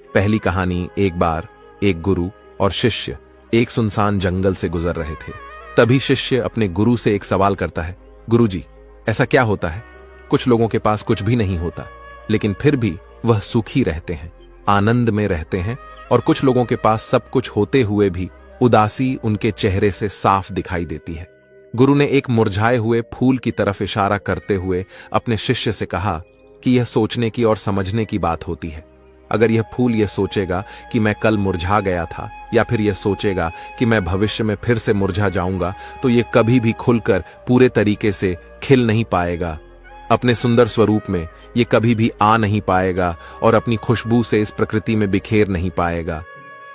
पहली कहानी, एक बार एक गुरु और शिष्य एक सुनसान जंगल से गुजर रहे थे। तभी शिष्य अपने गुरु से एक सवाल करता है, गुरुजी, ऐसा क्या होता है? कुछ लोगों के पास कुछ भी नहीं होता, लेकिन फिर भी वह सुखी रहते हैं, आनंद में रहते हैं, और कुछ लोगों के पास सब कुछ होते हुए भी उदासी उनके चेहरे से साफ दिखाई देती है। गुरु ने एक मुरझाए हुए फूल की तरफ इशारा करते हुए अपने शिष्य से कहा कि यह सोचने की और समझने की बात होती है। अगर यह फूल यह सोचेगा कि मैं कल मुरझा गया था, या फिर यह सोचेगा कि मैं भविष्य में फिर से मुरझा जाऊंगा, तो यह कभी भी खुलकर पूरे तरीके से खिल नहीं पाएगा। अपने सुंदर स्वरूप में यह कभी भी आ नहीं पाएगा और अपनी खुशबू से इस प्रकृति में बिखेर नहीं पाएगा।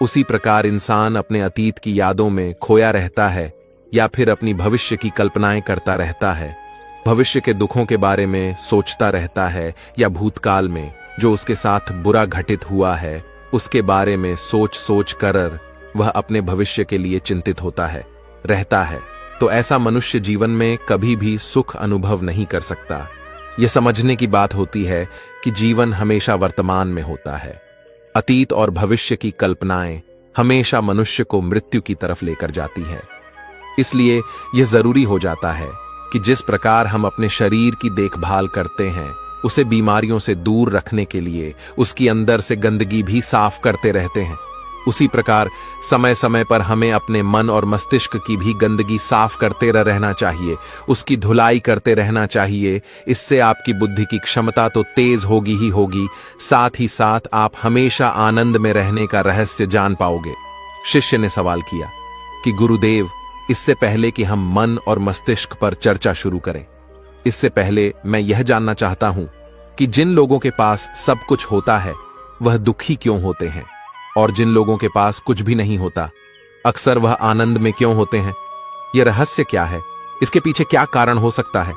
उसी प्रकार इंसान अपने अतीत की यादों में खोया रहता है या फिर अपनी भविष्य की कल्पनाएं करता रहता है। भविष्य के दुखों के बारे में सोचता रहता है या भूतकाल में जो उसके साथ बुरा घटित हुआ है उसके बारे में सोच सोच कर वह अपने भविष्य के लिए चिंतित होता है रहता है। तो ऐसा मनुष्य जीवन में कभी भी सुख अनुभव नहीं कर सकता। यह समझने की बात होती है कि जीवन हमेशा वर्तमान में होता है। अतीत और भविष्य की कल्पनाएं हमेशा मनुष्य को मृत्यु की तरफ लेकर जाती है। इसलिए यह जरूरी हो जाता है कि जिस प्रकार हम अपने शरीर की देखभाल करते हैं, उसे बीमारियों से दूर रखने के लिए उसकी अंदर से गंदगी भी साफ करते रहते हैं। उसी प्रकार समय समय पर हमें अपने मन और मस्तिष्क की भी गंदगी साफ करते रहना चाहिए, उसकी धुलाई करते रहना चाहिए। इससे आपकी बुद्धि की क्षमता तो तेज होगी ही होगी, साथ ही साथ आप हमेशा आनंद में रहने का रहस्य जान पाओगे। शिष्य ने सवाल किया कि गुरुदेव, इससे पहले कि हम मन और मस्तिष्क पर चर्चा शुरू करें, इससे पहले मैं यह जानना चाहता हूं कि जिन लोगों के पास सब कुछ होता है वह दुखी क्यों होते हैं, और जिन लोगों के पास कुछ भी नहीं होता अक्सर वह आनंद में क्यों होते हैं? यह रहस्य क्या है? इसके पीछे क्या कारण हो सकता है?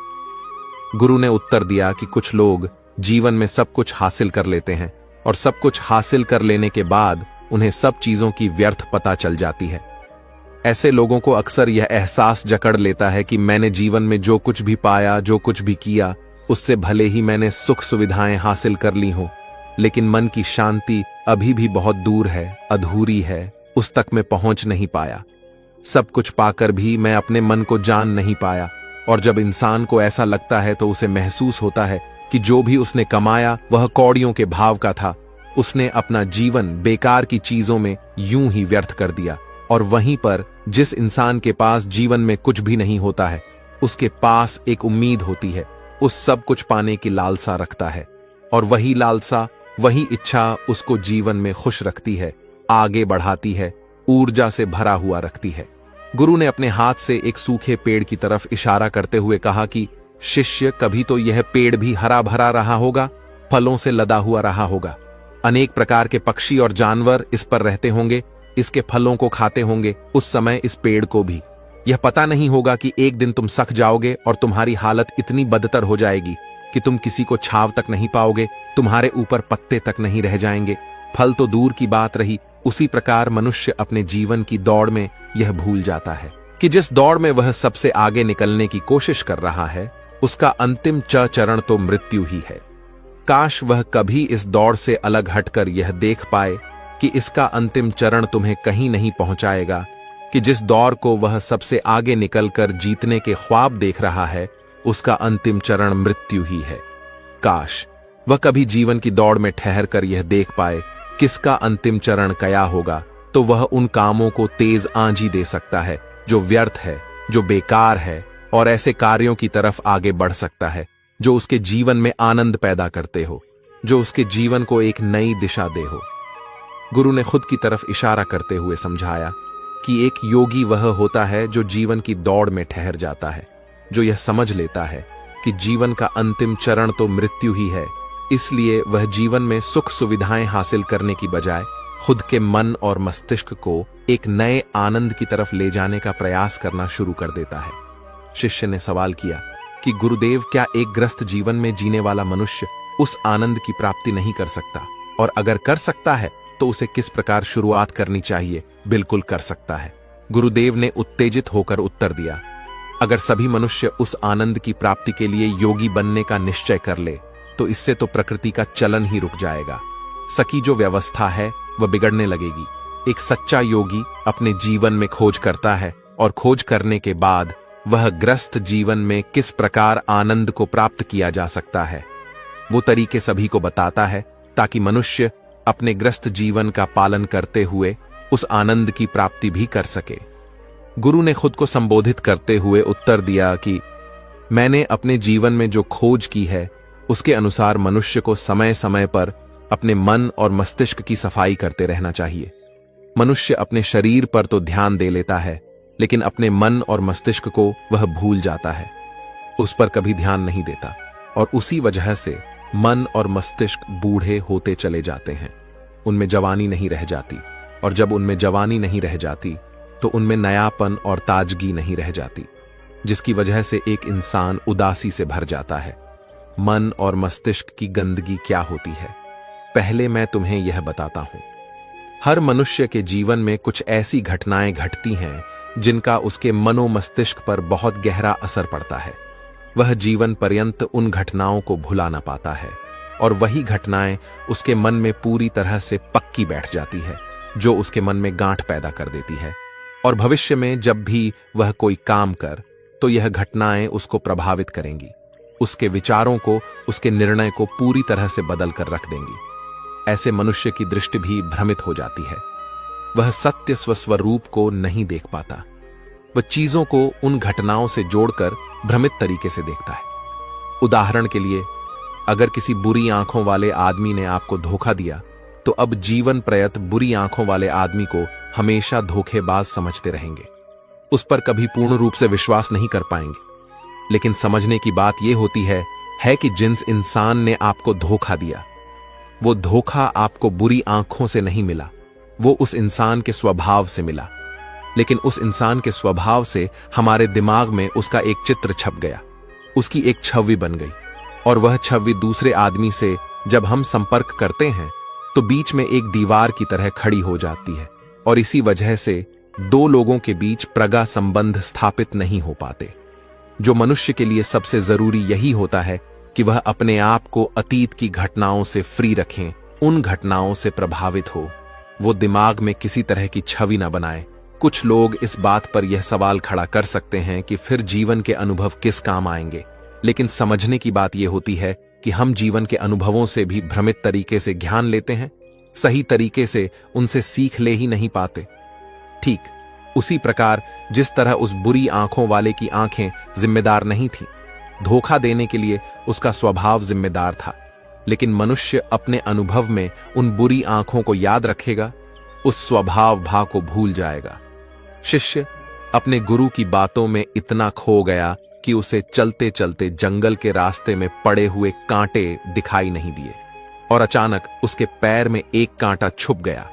गुरु ने उत्तर दिया कि कुछ लोग जीवन में सब कुछ हासिल कर लेते हैं और सब कुछ हासिल कर लेने के बाद उन्हें सब चीजों की व्यर्थ पता चल जाती है। ऐसे लोगों को अक्सर यह एहसास जकड़ लेता है कि मैंने जीवन में जो कुछ भी पाया, जो कुछ भी किया, उससे भले ही मैंने सुख सुविधाएं हासिल कर ली हों, लेकिन मन की शांति अभी भी बहुत दूर है, अधूरी है, उस तक मैं पहुंच नहीं पाया। सब कुछ पाकर भी मैं अपने मन को जान नहीं पाया। और जब इंसान को ऐसा लगता है तो उसे महसूस होता है कि जो भी उसने कमाया वह कौड़ियों के भाव का था। उसने अपना जीवन बेकार की चीजों में यूं ही व्यर्थ कर दिया। और वहीं पर जिस इंसान के पास जीवन में कुछ भी नहीं होता है, उसके पास एक उम्मीद होती है, उस सब कुछ पाने की लालसा रखता है, और वही लालसा, वही इच्छा उसको जीवन में खुश रखती है, आगे बढ़ाती है, ऊर्जा से भरा हुआ रखती है। गुरु ने अपने हाथ से एक सूखे पेड़ की तरफ इशारा करते हुए कहा कि शिष्य, कभी तो यह पेड़ भी हरा भरा रहा होगा, फलों से लदा हुआ रहा होगा। अनेक प्रकार के पक्षी और जानवर इस पर रहते होंगे, इसके फलों को खाते होंगे। उस समय इस पेड़ को भी यह पता नहीं होगा कि एक दिन तुम सख जाओगे और तुम्हारी हालत इतनी बदतर हो जाएगी कि तुम किसी को छाव तक नहीं पाओगे, तुम्हारे ऊपर पत्ते तक नहीं रह जाएंगे। फल तो दूर की बात रही। उसी प्रकार मनुष्य अपने जीवन की दौड़ में यह भूल जाता है कि जिस दौड़ में वह सबसे आगे निकलने की कोशिश कर रहा है, उसका अंतिम चरण तो मृत्यु ही है। काश वह कभी इस दौड़ से अलग हटकर यह देख पाए कि इसका अंतिम चरण तुम्हें कहीं नहीं पहुंचाएगा, कि जिस दौर को वह सबसे आगे निकलकर जीतने के ख्वाब देख रहा है, उसका अंतिम चरण मृत्यु ही है। काश वह कभी जीवन की दौड़ में ठहर कर यह देख पाए किसका अंतिम चरण क्या होगा, तो वह उन कामों को तेज आंजी दे सकता है जो व्यर्थ है, जो बेकार है, और ऐसे कार्यों की तरफ आगे बढ़ सकता है जो उसके जीवन में आनंद पैदा करते हो, जो उसके जीवन को एक नई दिशा दे हो। गुरु ने खुद की तरफ इशारा करते हुए समझाया कि एक योगी वह होता है जो जीवन की दौड़ में ठहर जाता है, जो यह समझ लेता है कि जीवन का अंतिम चरण तो मृत्यु ही है। इसलिए वह जीवन में सुख सुविधाएं हासिल करने की बजाय खुद के मन और मस्तिष्क को एक नए आनंद की तरफ ले जाने का प्रयास करना शुरू कर देता है। शिष्य ने सवाल किया कि गुरुदेव, क्या एक ग्रस्त जीवन में जीने वाला मनुष्य उस आनंद की प्राप्ति नहीं कर सकता, और अगर कर सकता है तो उसे किस प्रकार शुरुआत करनी चाहिए? बिल्कुल कर सकता है। गुरुदेव ने उत्तेजित होकर उत्तर दिया, अगर सभी मनुष्य उस आनंद की प्राप्ति के लिए योगी बनने का निश्चय कर ले तो इससे तो प्रकृति का चलन ही रुक जाएगा। सकी जो व्यवस्था है वह बिगड़ने लगेगी। एक सच्चा योगी अपने जीवन में खोज करता है, और खोज करने के बाद वह ग्रस्त जीवन में किस प्रकार आनंद को प्राप्त किया जा सकता है, वो तरीके सभी को बताता है, ताकि मनुष्य अपने ग्रस्त जीवन का पालन करते हुए उस आनंद की प्राप्ति भी कर सके। गुरु ने खुद को संबोधित करते हुए उत्तर दिया कि मैंने अपने जीवन में जो खोज की है उसके अनुसार मनुष्य को समय समय पर अपने मन और मस्तिष्क की सफाई करते रहना चाहिए। मनुष्य अपने शरीर पर तो ध्यान दे लेता है, लेकिन अपने मन और मस्तिष्क को वह भूल जाता है, उस पर कभी ध्यान नहीं देता, और उसी वजह से मन और मस्तिष्क बूढ़े होते चले जाते हैं। उनमें जवानी नहीं रह जाती, और जब उनमें जवानी नहीं रह जाती तो उनमें नयापन और ताजगी नहीं रह जाती, जिसकी वजह से एक इंसान उदासी से भर जाता है। मन और मस्तिष्क की गंदगी क्या होती है, पहले मैं तुम्हें यह बताता हूं। हर मनुष्य के जीवन में कुछ ऐसी घटनाएं घटती हैं जिनका उसके मनो मस्तिष्क पर बहुत गहरा असर पड़ता है। वह जीवन पर्यंत उन घटनाओं को भुला ना पाता है, और वही घटनाएं उसके मन में पूरी तरह से पक्की बैठ जाती है, जो उसके मन में गांठ पैदा कर देती है। और भविष्य में जब भी वह कोई काम कर तो यह घटनाएं उसको प्रभावित करेंगी। उसके विचारों को, उसके निर्णय को पूरी तरह से बदल कर रख देंगी। ऐसे मनुष्य की दृष्टि भी भ्रमित हो जाती है। वह सत्य स्वस्वरूप को नहीं देख पाता। वह चीजों को उन घटनाओं से जोड़कर भ्रमित तरीके से देखता है। उदाहरण के लिए, अगर किसी बुरी आंखों वाले आदमी ने आपको धोखा दिया, तो अब जीवन प्रयत बुरी आंखों वाले आदमी को हमेशा धोखेबाज समझते रहेंगे। उस पर कभी पूर्ण रूप से विश्वास नहीं कर पाएंगे। लेकिन समझने की बात यह होती है कि जिस इंसान ने आपको धोखा दिया, वो धोखा आपको बुरी आंखों से नहीं मिला, वो उस इंसान के स्वभाव से मिला। लेकिन उस इंसान के स्वभाव से हमारे दिमाग में उसका एक चित्र छप गया, उसकी एक छवि बन गई, और वह छवि दूसरे आदमी से जब हम संपर्क करते हैं तो बीच में एक दीवार की तरह खड़ी हो जाती है, और इसी वजह से दो लोगों के बीच प्रगा संबंध स्थापित नहीं हो पाते। जो मनुष्य के लिए सबसे जरूरी यही होता है कि वह अपने आप को अतीत की घटनाओं से फ्री रखें, उन घटनाओं से प्रभावित हो, वो दिमाग में किसी तरह की छवि न बनाए। कुछ लोग इस बात पर यह सवाल खड़ा कर सकते हैं कि फिर जीवन के अनुभव किस काम आएंगे, लेकिन समझने की बात यह होती है कि हम जीवन के अनुभवों से भी भ्रमित तरीके से ज्ञान लेते हैं, सही तरीके से उनसे सीख ले ही नहीं पाते। ठीक उसी प्रकार जिस तरह उस बुरी आंखों वाले की आंखें जिम्मेदार नहीं थीं, धोखा देने के लिए उसका स्वभाव जिम्मेदार था, लेकिन मनुष्य अपने अनुभव में उन बुरी आंखों को याद रखेगा, उस स्वभाव भाव को भूल जाएगा। शिष्य अपने गुरु की बातों में इतना खो गया कि उसे चलते चलते जंगल के रास्ते में पड़े हुए कांटे दिखाई नहीं दिए, और अचानक उसके पैर में एक कांटा छुप गया।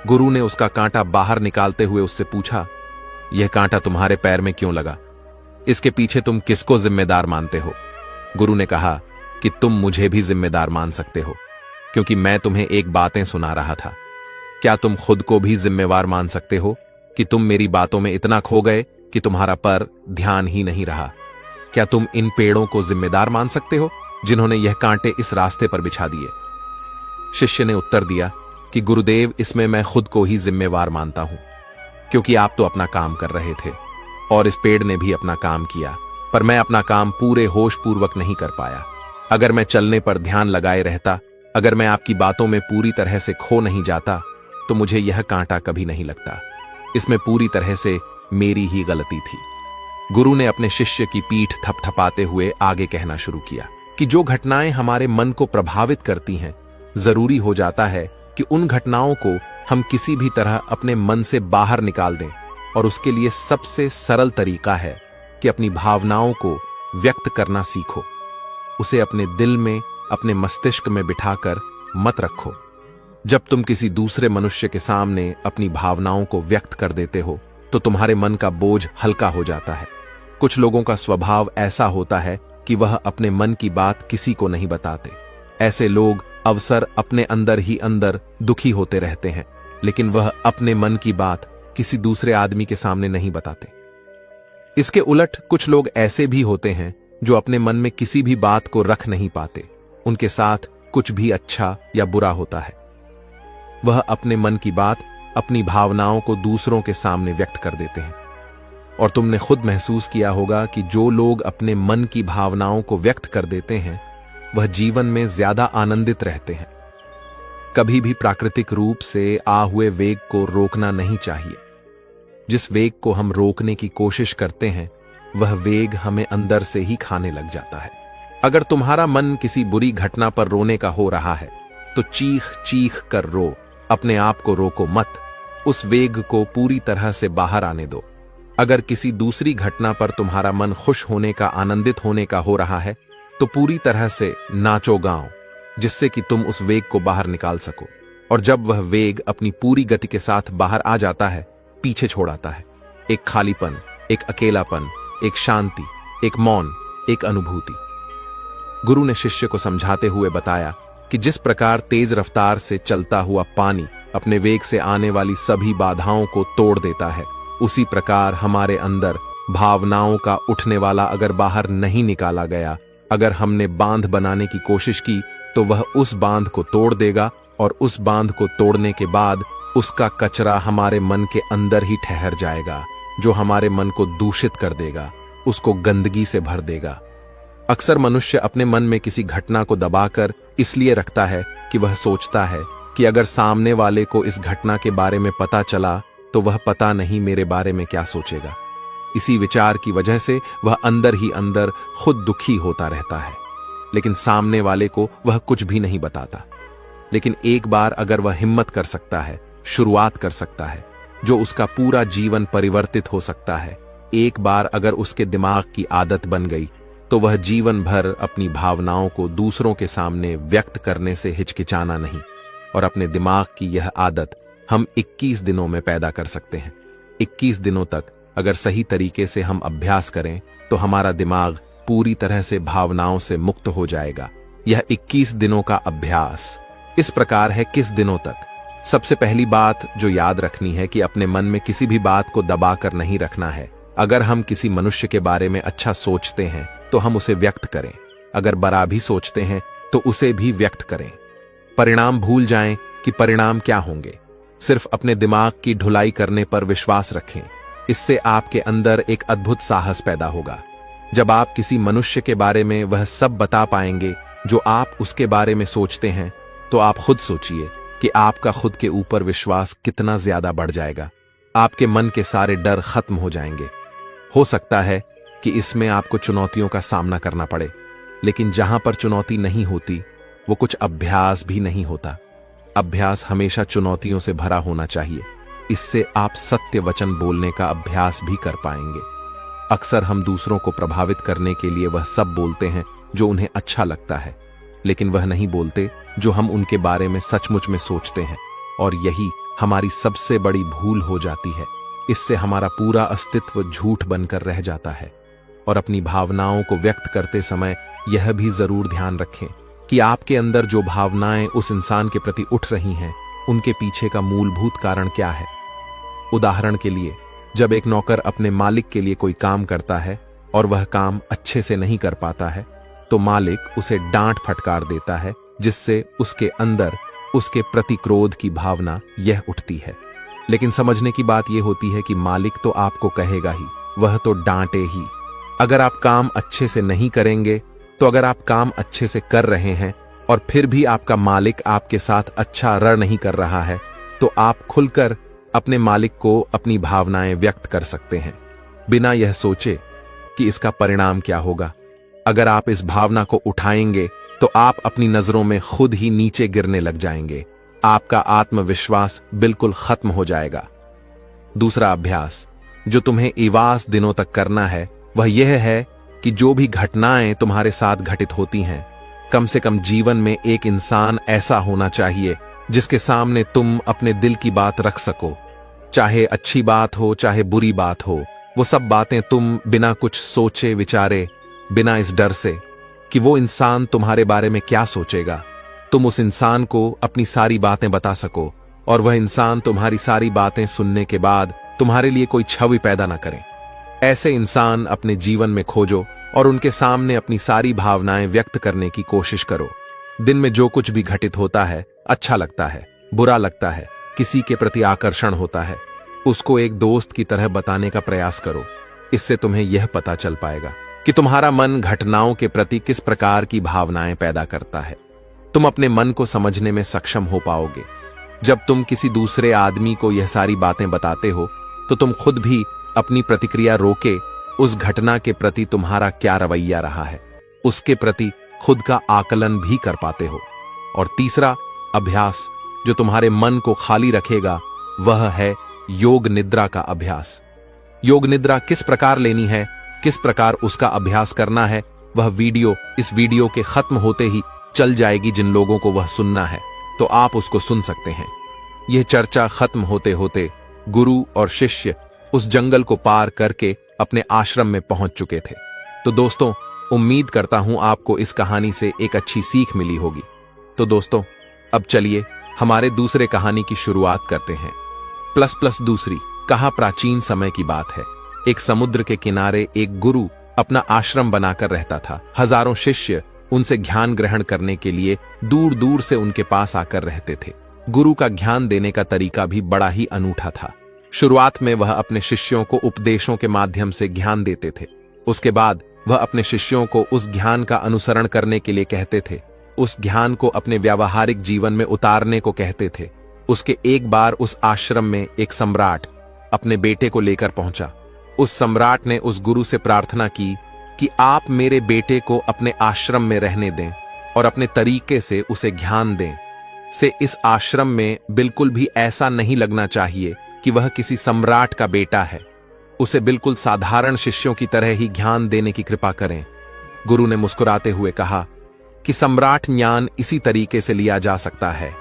गुरु ने उसका कांटा बाहर निकालते हुए उससे पूछा, यह कांटा तुम्हारे पैर में क्यों लगा? इसके पीछे तुम किसको जिम्मेदार मानते हो? गुरु ने कहा कि तुम मुझे भी जिम्मेदार मान सकते हो, क्योंकि मैं तुम्हें एक बातें सुना रहा था। क्या तुम खुद को भी जिम्मेवार मान सकते हो कि तुम मेरी बातों में इतना खो गए कि तुम्हारा पर ध्यान ही नहीं रहा? क्या तुम इन पेड़ों को जिम्मेदार मान सकते हो जिन्होंने यह कांटे इस रास्ते पर बिछा दिए? शिष्य ने उत्तर दिया कि गुरुदेव, इसमें मैं खुद को ही जिम्मेवार मानता हूं, क्योंकि आप तो अपना काम कर रहे थे और इस पेड़ ने भी अपना काम किया, पर मैं अपना काम पूरे होश पूर्वक नहीं कर पाया। अगर मैं चलने पर ध्यान लगाए रहता, अगर मैं आपकी बातों में पूरी तरह से खो नहीं जाता, तो मुझे यह कांटा कभी नहीं लगता। इसमें पूरी तरह से मेरी ही गलती थी। गुरु ने अपने शिष्य की पीठ थपथपाते हुए आगे कहना शुरू किया कि जो घटनाएं हमारे मन को प्रभावित करती हैं, जरूरी हो जाता है कि उन घटनाओं को हम किसी भी तरह अपने मन से बाहर निकाल दें, और उसके लिए सबसे सरल तरीका है कि अपनी भावनाओं को व्यक्त करना सीखो। उसे अपने दिल में, अपने मस्तिष्क में बिठाकर मत रखो। जब तुम किसी दूसरे मनुष्य के सामने अपनी भावनाओं को व्यक्त कर देते हो, तो तुम्हारे मन का बोझ हल्का हो जाता है। कुछ लोगों का स्वभाव ऐसा होता है कि वह अपने मन की बात किसी को नहीं बताते। ऐसे लोग अवसर अपने अंदर ही अंदर दुखी होते रहते हैं, लेकिन वह अपने मन की बात किसी दूसरे आदमी के सामने नहीं बताते। इसके उलट कुछ लोग ऐसे भी होते हैं जो अपने मन में किसी भी बात को रख नहीं पाते। उनके साथ कुछ भी अच्छा या बुरा होता है, वह अपने मन की बात, अपनी भावनाओं को दूसरों के सामने व्यक्त कर देते हैं। और तुमने खुद महसूस किया होगा कि जो लोग अपने मन की भावनाओं को व्यक्त कर देते हैं, वह जीवन में ज्यादा आनंदित रहते हैं। कभी भी प्राकृतिक रूप से आ हुए वेग को रोकना नहीं चाहिए। जिस वेग को हम रोकने की कोशिश करते हैं, वह वेग हमें अंदर से ही खाने लग जाता है। अगर तुम्हारा मन किसी बुरी घटना पर रोने का हो रहा है, तो चीख चीख कर रो, अपने आप को रोको मत। उस वेग को पूरी तरह से बाहर आने दो। अगर किसी दूसरी घटना पर तुम्हारा मन खुश होने का, आनंदित होने का हो रहा है, तो पूरी तरह से नाचो गाओ, जिससे कि तुम उस वेग को बाहर निकाल सको। और जब वह वेग अपनी पूरी गति के साथ बाहर आ जाता है, पीछे छोड़ आता है एक खालीपन, एक अकेलापन, एक शांति, एक मौन, एक अनुभूति। गुरु ने शिष्य को समझाते हुए बताया कि जिस प्रकार तेज रफ्तार से चलता हुआ पानी अपने वेग से आने वाली सभी बाधाओं को तोड़ देता है, उसी प्रकार हमारे अंदर भावनाओं का उठने वाला अगर बाहर नहीं निकाला गया, अगर हमने बांध बनाने की कोशिश की, तो वह उस बांध को तोड़ देगा, और उस बांध को तोड़ने के बाद उसका कचरा हमारे मन के अंदर ही ठहर जाएगा, जो हमारे मन को दूषित कर देगा, उसको गंदगी से भर देगा। अक्सर मनुष्य अपने मन में किसी घटना को दबाकर इसलिए रखता है कि वह सोचता है कि अगर सामने वाले को इस घटना के बारे में पता चला तो वह पता नहीं मेरे बारे में क्या सोचेगा। इसी विचार की वजह से वह अंदर ही अंदर खुद दुखी होता रहता है, लेकिन सामने वाले को वह कुछ भी नहीं बताता। लेकिन एक बार अगर वह हिम्मत कर सकता है, शुरुआत कर सकता है, जो उसका पूरा जीवन परिवर्तित हो सकता है। एक बार अगर उसके दिमाग की आदत बन गई तो वह जीवन भर अपनी भावनाओं को दूसरों के सामने व्यक्त करने से हिचकिचाना नहीं। और अपने दिमाग की यह आदत हम 21 दिनों में पैदा कर सकते हैं। 21 दिनों तक अगर सही तरीके से हम अभ्यास करें तो हमारा दिमाग पूरी तरह से भावनाओं से मुक्त हो जाएगा। यह 21 दिनों का अभ्यास इस प्रकार है। किस दिनों तक? सबसे पहली बात जो याद रखनी है कि अपने मन में किसी भी बात को दबाकर नहीं रखना है। अगर हम किसी मनुष्य के बारे में अच्छा सोचते हैं तो हम उसे व्यक्त करें, अगर बुरा भी सोचते हैं तो उसे भी व्यक्त करें। परिणाम भूल जाएं कि परिणाम क्या होंगे। सिर्फ अपने दिमाग की ढुलाई करने पर विश्वास रखें। इससे आपके अंदर एक अद्भुत साहस पैदा होगा। जब आप किसी मनुष्य के बारे में वह सब बता पाएंगे जो आप उसके बारे में सोचते हैं, तो आप खुद सोचिए कि आपका खुद के ऊपर विश्वास कितना ज्यादा बढ़ जाएगा। आपके मन के सारे डर खत्म हो जाएंगे। हो सकता है कि इसमें आपको चुनौतियों का सामना करना पड़े, लेकिन जहां पर चुनौती नहीं होती वो कुछ अभ्यास भी नहीं होता। अभ्यास हमेशा चुनौतियों से भरा होना चाहिए। इससे आप सत्य वचन बोलने का अभ्यास भी कर पाएंगे। अक्सर हम दूसरों को प्रभावित करने के लिए वह सब बोलते हैं जो उन्हें अच्छा लगता है, लेकिन वह नहीं बोलते जो हम उनके बारे में सचमुच में सोचते हैं। और यही हमारी सबसे बड़ी भूल हो जाती है। इससे हमारा पूरा अस्तित्व झूठ बनकर रह जाता है। और अपनी भावनाओं को व्यक्त करते समय यह भी जरूर ध्यान रखें कि आपके अंदर जो भावनाएं उस इंसान के प्रति उठ रही हैं, उनके पीछे का मूलभूत कारण क्या है। उदाहरण के लिए, जब एक नौकर अपने मालिक के लिए कोई काम करता है और वह काम अच्छे से नहीं कर पाता है, तो मालिक उसे डांट फटकार देता है, जिससे उसके अंदर उसके प्रति क्रोध की भावना यह उठती है। लेकिन समझने की बात यह होती है कि मालिक तो आपको कहेगा ही, वह तो डांटे ही। अगर आप काम अच्छे से नहीं करेंगे, तो अगर आप काम अच्छे से कर रहे हैं और फिर भी आपका मालिक आपके साथ अच्छा रण नहीं कर रहा है, तो आप खुलकर अपने मालिक को अपनी भावनाएं व्यक्त कर सकते हैं, बिना यह सोचे कि इसका परिणाम क्या होगा। अगर आप इस भावना को उठाएंगे तो आप अपनी नजरों में खुद ही नीचे गिरने लग जाएंगे। आपका आत्मविश्वास बिल्कुल खत्म हो जाएगा। दूसरा अभ्यास जो तुम्हें 21 दिनों तक करना है वह यह है कि जो भी घटनाएं तुम्हारे साथ घटित होती हैं, कम से कम जीवन में एक इंसान ऐसा होना चाहिए जिसके सामने तुम अपने दिल की बात रख सको। चाहे अच्छी बात हो चाहे बुरी बात हो, वो सब बातें तुम बिना कुछ सोचे विचारे, बिना इस डर से कि वो इंसान तुम्हारे बारे में क्या सोचेगा, तुम उस इंसान को अपनी सारी बातें बता सको और वह इंसान तुम्हारी सारी बातें सुनने के बाद तुम्हारे लिए कोई छवि पैदा न करे। ऐसे इंसान अपने जीवन में खोजो और उनके सामने अपनी सारी भावनाएं व्यक्त करने की कोशिश करो। दिन में जो कुछ भी घटित होता है, अच्छा लगता है, बुरा लगता है, किसी के प्रति आकर्षण होता है, उसको एक दोस्त की तरह बताने का प्रयास करो। इससे तुम्हें यह पता चल पाएगा कि तुम्हारा मन घटनाओं के प्रति किस प्रकार की भावनाएं पैदा करता है। तुम अपने मन को समझने में सक्षम हो पाओगे। जब तुम किसी दूसरे आदमी को यह सारी बातें बताते हो, तो तुम खुद भी अपनी प्रतिक्रिया रोके उस घटना के प्रति तुम्हारा क्या रवैया रहा है, उसके प्रति खुद का आकलन भी कर पाते हो। और तीसरा अभ्यास जो तुम्हारे मन को खाली रखेगा वह है योग निद्रा का अभ्यास। योग निद्रा किस प्रकार लेनी है, किस प्रकार उसका अभ्यास करना है, वह वीडियो इस वीडियो के खत्म होते ही चल जाएगी। जिन लोगों को वह सुनना है तो आप उसको सुन सकते हैं। यह चर्चा खत्म होते होते गुरु और शिष्य उस जंगल को पार करके अपने आश्रम में पहुंच चुके थे। तो दोस्तों, उम्मीद करता हूं आपको इस कहानी से एक अच्छी सीख मिली होगी। तो दोस्तों, अब चलिए हमारे दूसरे कहानी की शुरुआत करते हैं। प्लस दूसरी कहा प्राचीन समय की बात है। एक समुद्र के किनारे एक गुरु अपना आश्रम बनाकर रहता था। हजारों शिष्य उनसे ज्ञान ग्रहण करने के लिए दूर दूर से उनके पास आकर रहते थे। गुरु का ज्ञान देने का तरीका भी बड़ा ही अनूठा था। शुरुआत में वह अपने शिष्यों को उपदेशों के माध्यम से ज्ञान देते थे। उसके बाद वह अपने शिष्यों को उस ज्ञान का अनुसरण करने के लिए कहते थे, उस ज्ञान को अपने व्यावहारिक जीवन में उतारने को कहते थे। उसके एक बार उस आश्रम में एक सम्राट अपने बेटे को लेकर पहुंचा। उस सम्राट ने उस गुरु से प्रार्थना की कि आप मेरे बेटे को अपने आश्रम में रहने दें और अपने तरीके से उसे ज्ञान दें। से इस आश्रम में बिल्कुल भी ऐसा नहीं लगना चाहिए कि वह किसी सम्राट का बेटा है। उसे बिल्कुल साधारण शिष्यों की तरह ही ज्ञान देने की कृपा करें। गुरु ने मुस्कुराते हुए कहा कि सम्राट ज्ञान इसी तरीके से लिया जा सकता है।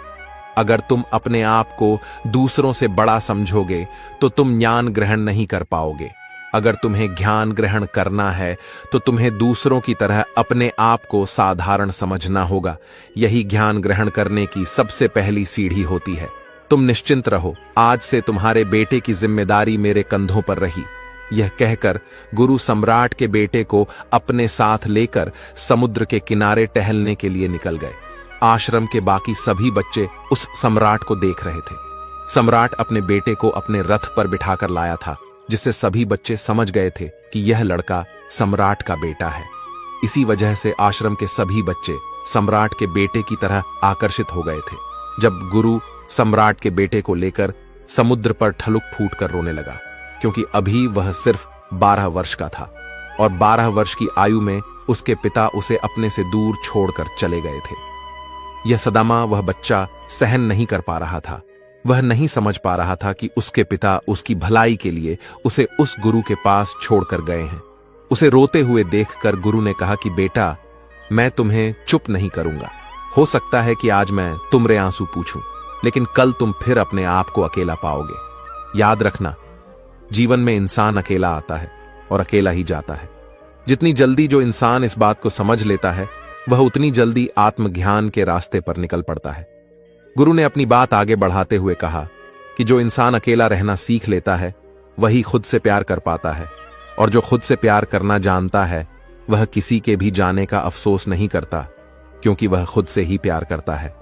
अगर तुम अपने आप को दूसरों से बड़ा समझोगे तो तुम ज्ञान ग्रहण नहीं कर पाओगे। अगर तुम्हें ज्ञान ग्रहण करना है तो तुम्हें दूसरों की तरह अपने आप को साधारण समझना होगा। यही ज्ञान ग्रहण करने की सबसे पहली सीढ़ी होती है। तुम निश्चिंत रहो, आज से तुम्हारे बेटे की जिम्मेदारी मेरे कंधों पर रही। यह कहकर गुरु सम्राट के बेटे को अपने साथ लेकर समुद्र के किनारे टहलने के लिए निकल गए। आश्रम के बाकी सभी बच्चे उस सम्राट को देख रहे थे। सम्राट अपने बेटे को अपने रथ पर बिठाकर लाया था, जिससे सभी बच्चे समझ गए थे कि यह लड़का सम्राट का बेटा है। इसी वजह से आश्रम के सभी बच्चे सम्राट के बेटे की तरह आकर्षित हो गए थे। जब गुरु सम्राट के बेटे को लेकर समुद्र पर ठलुक फूट कर रोने लगा, क्योंकि अभी वह सिर्फ 12 वर्ष का था और 12 वर्ष की आयु में उसके पिता उसे अपने से दूर छोड़कर चले गए थे। यह सदमा वह बच्चा सहन नहीं कर पा रहा था। वह नहीं समझ पा रहा था कि उसके पिता उसकी भलाई के लिए उसे उस गुरु के पास छोड़कर गए हैं। उसे रोते हुए देखकर गुरु ने कहा कि बेटा, मैं तुम्हें चुप नहीं करूंगा। हो सकता है कि आज मैं तुमरे आंसू पूछूं, लेकिन कल तुम फिर अपने आप को अकेला पाओगे। याद रखना, जीवन में इंसान अकेला आता है और अकेला ही जाता है। जितनी जल्दी जो इंसान इस बात को समझ लेता है, वह उतनी जल्दी आत्मज्ञान के रास्ते पर निकल पड़ता है। गुरु ने अपनी बात आगे बढ़ाते हुए कहा कि जो इंसान अकेला रहना सीख लेता है, वही खुद से प्यार कर पाता है, और जो खुद से प्यार करना जानता है, वह किसी के भी जाने का अफसोस नहीं करता, क्योंकि वह खुद से ही प्यार करता है।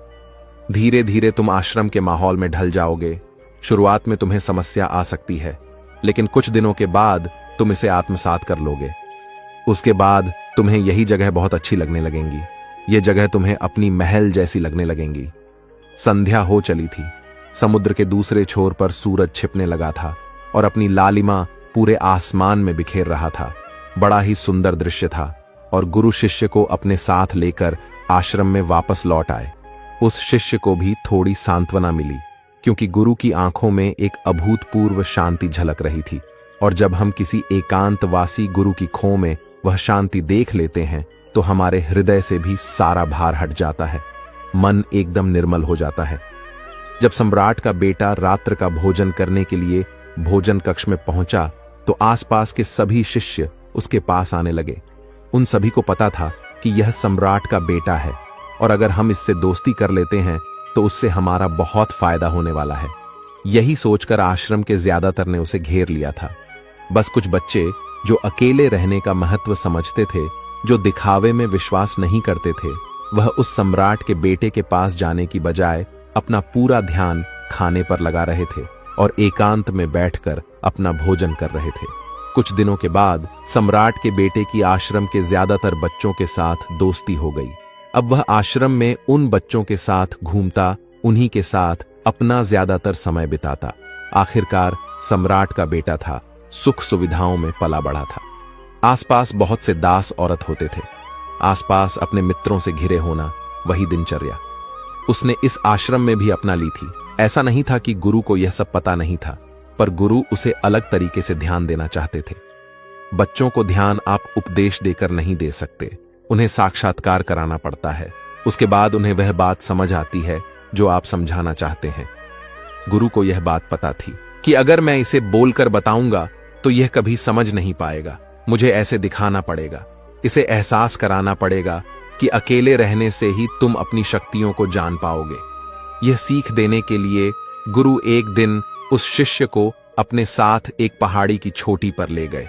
धीरे धीरे तुम आश्रम के माहौल में ढल जाओगे। शुरुआत में तुम्हें समस्या आ सकती है, लेकिन कुछ दिनों के बाद तुम इसे आत्मसात कर लोगे। उसके बाद तुम्हें यही जगह बहुत अच्छी लगने लगेंगी। ये जगह तुम्हें अपनी महल जैसी लगने लगेंगी। संध्या हो चली थी। समुद्र के दूसरे छोर पर सूरज छिपने लगा था और अपनी लालिमा पूरे आसमान में बिखेर रहा था। बड़ा ही सुंदर दृश्य था और गुरु शिष्य को अपने साथ लेकर आश्रम में वापस लौट आए। उस शिष्य को भी थोड़ी सांत्वना मिली, क्योंकि गुरु की आंखों में एक अभूतपूर्व शांति झलक रही थी। और जब हम किसी एकांतवासी गुरु की खो में वह शांति देख लेते हैं, तो हमारे हृदय से भी सारा भार हट जाता है, मन एकदम निर्मल हो जाता है। जब सम्राट का बेटा रात्र का भोजन करने के लिए भोजन कक्ष में पहुंचा, तो आसपास के सभी शिष्य उसके पास आने लगे। उन सभी को पता था कि यह सम्राट का बेटा है, और अगर हम इससे दोस्ती कर लेते हैं तो उससे हमारा बहुत फायदा होने वाला है। यही सोचकर आश्रम के ज्यादातर ने उसे घेर लिया था। बस कुछ बच्चे जो अकेले रहने का महत्व समझते थे, जो दिखावे में विश्वास नहीं करते थे, वह उस सम्राट के बेटे के पास जाने की बजाय अपना पूरा ध्यान खाने पर लगा रहे थे और एकांत में बैठकर अपना भोजन कर रहे थे। कुछ दिनों के बाद सम्राट के बेटे की आश्रम के ज्यादातर बच्चों के साथ दोस्ती हो गई। अब वह आश्रम में उन बच्चों के साथ घूमता, उन्हीं के साथ अपना ज्यादातर समय बिताता। आखिरकार सम्राट का बेटा था, सुख सुविधाओं में पला बढ़ा था। आसपास बहुत से दास औरत होते थे। आसपास अपने मित्रों से घिरे होना, वही दिनचर्या उसने इस आश्रम में भी अपना ली थी। ऐसा नहीं था कि गुरु को यह सब पता नहीं था, पर गुरु उसे अलग तरीके से ध्यान देना चाहते थे। बच्चों को ध्यान आप उपदेश देकर नहीं दे सकते, उन्हें साक्षात्कार कराना पड़ता है। उसके बाद उन्हें वह बात समझ आती है जो आप समझाना चाहते हैं। गुरु को यह बात पता थी कि अगर मैं इसे बोलकर बताऊंगा तो यह कभी समझ नहीं पाएगा। मुझे ऐसे दिखाना पड़ेगा, इसे एहसास कराना पड़ेगा कि अकेले रहने से ही तुम अपनी शक्तियों को जान पाओगे। यह सीख देने के लिए गुरु एक दिन उस शिष्य को अपने साथ एक पहाड़ी की चोटी पर ले गए।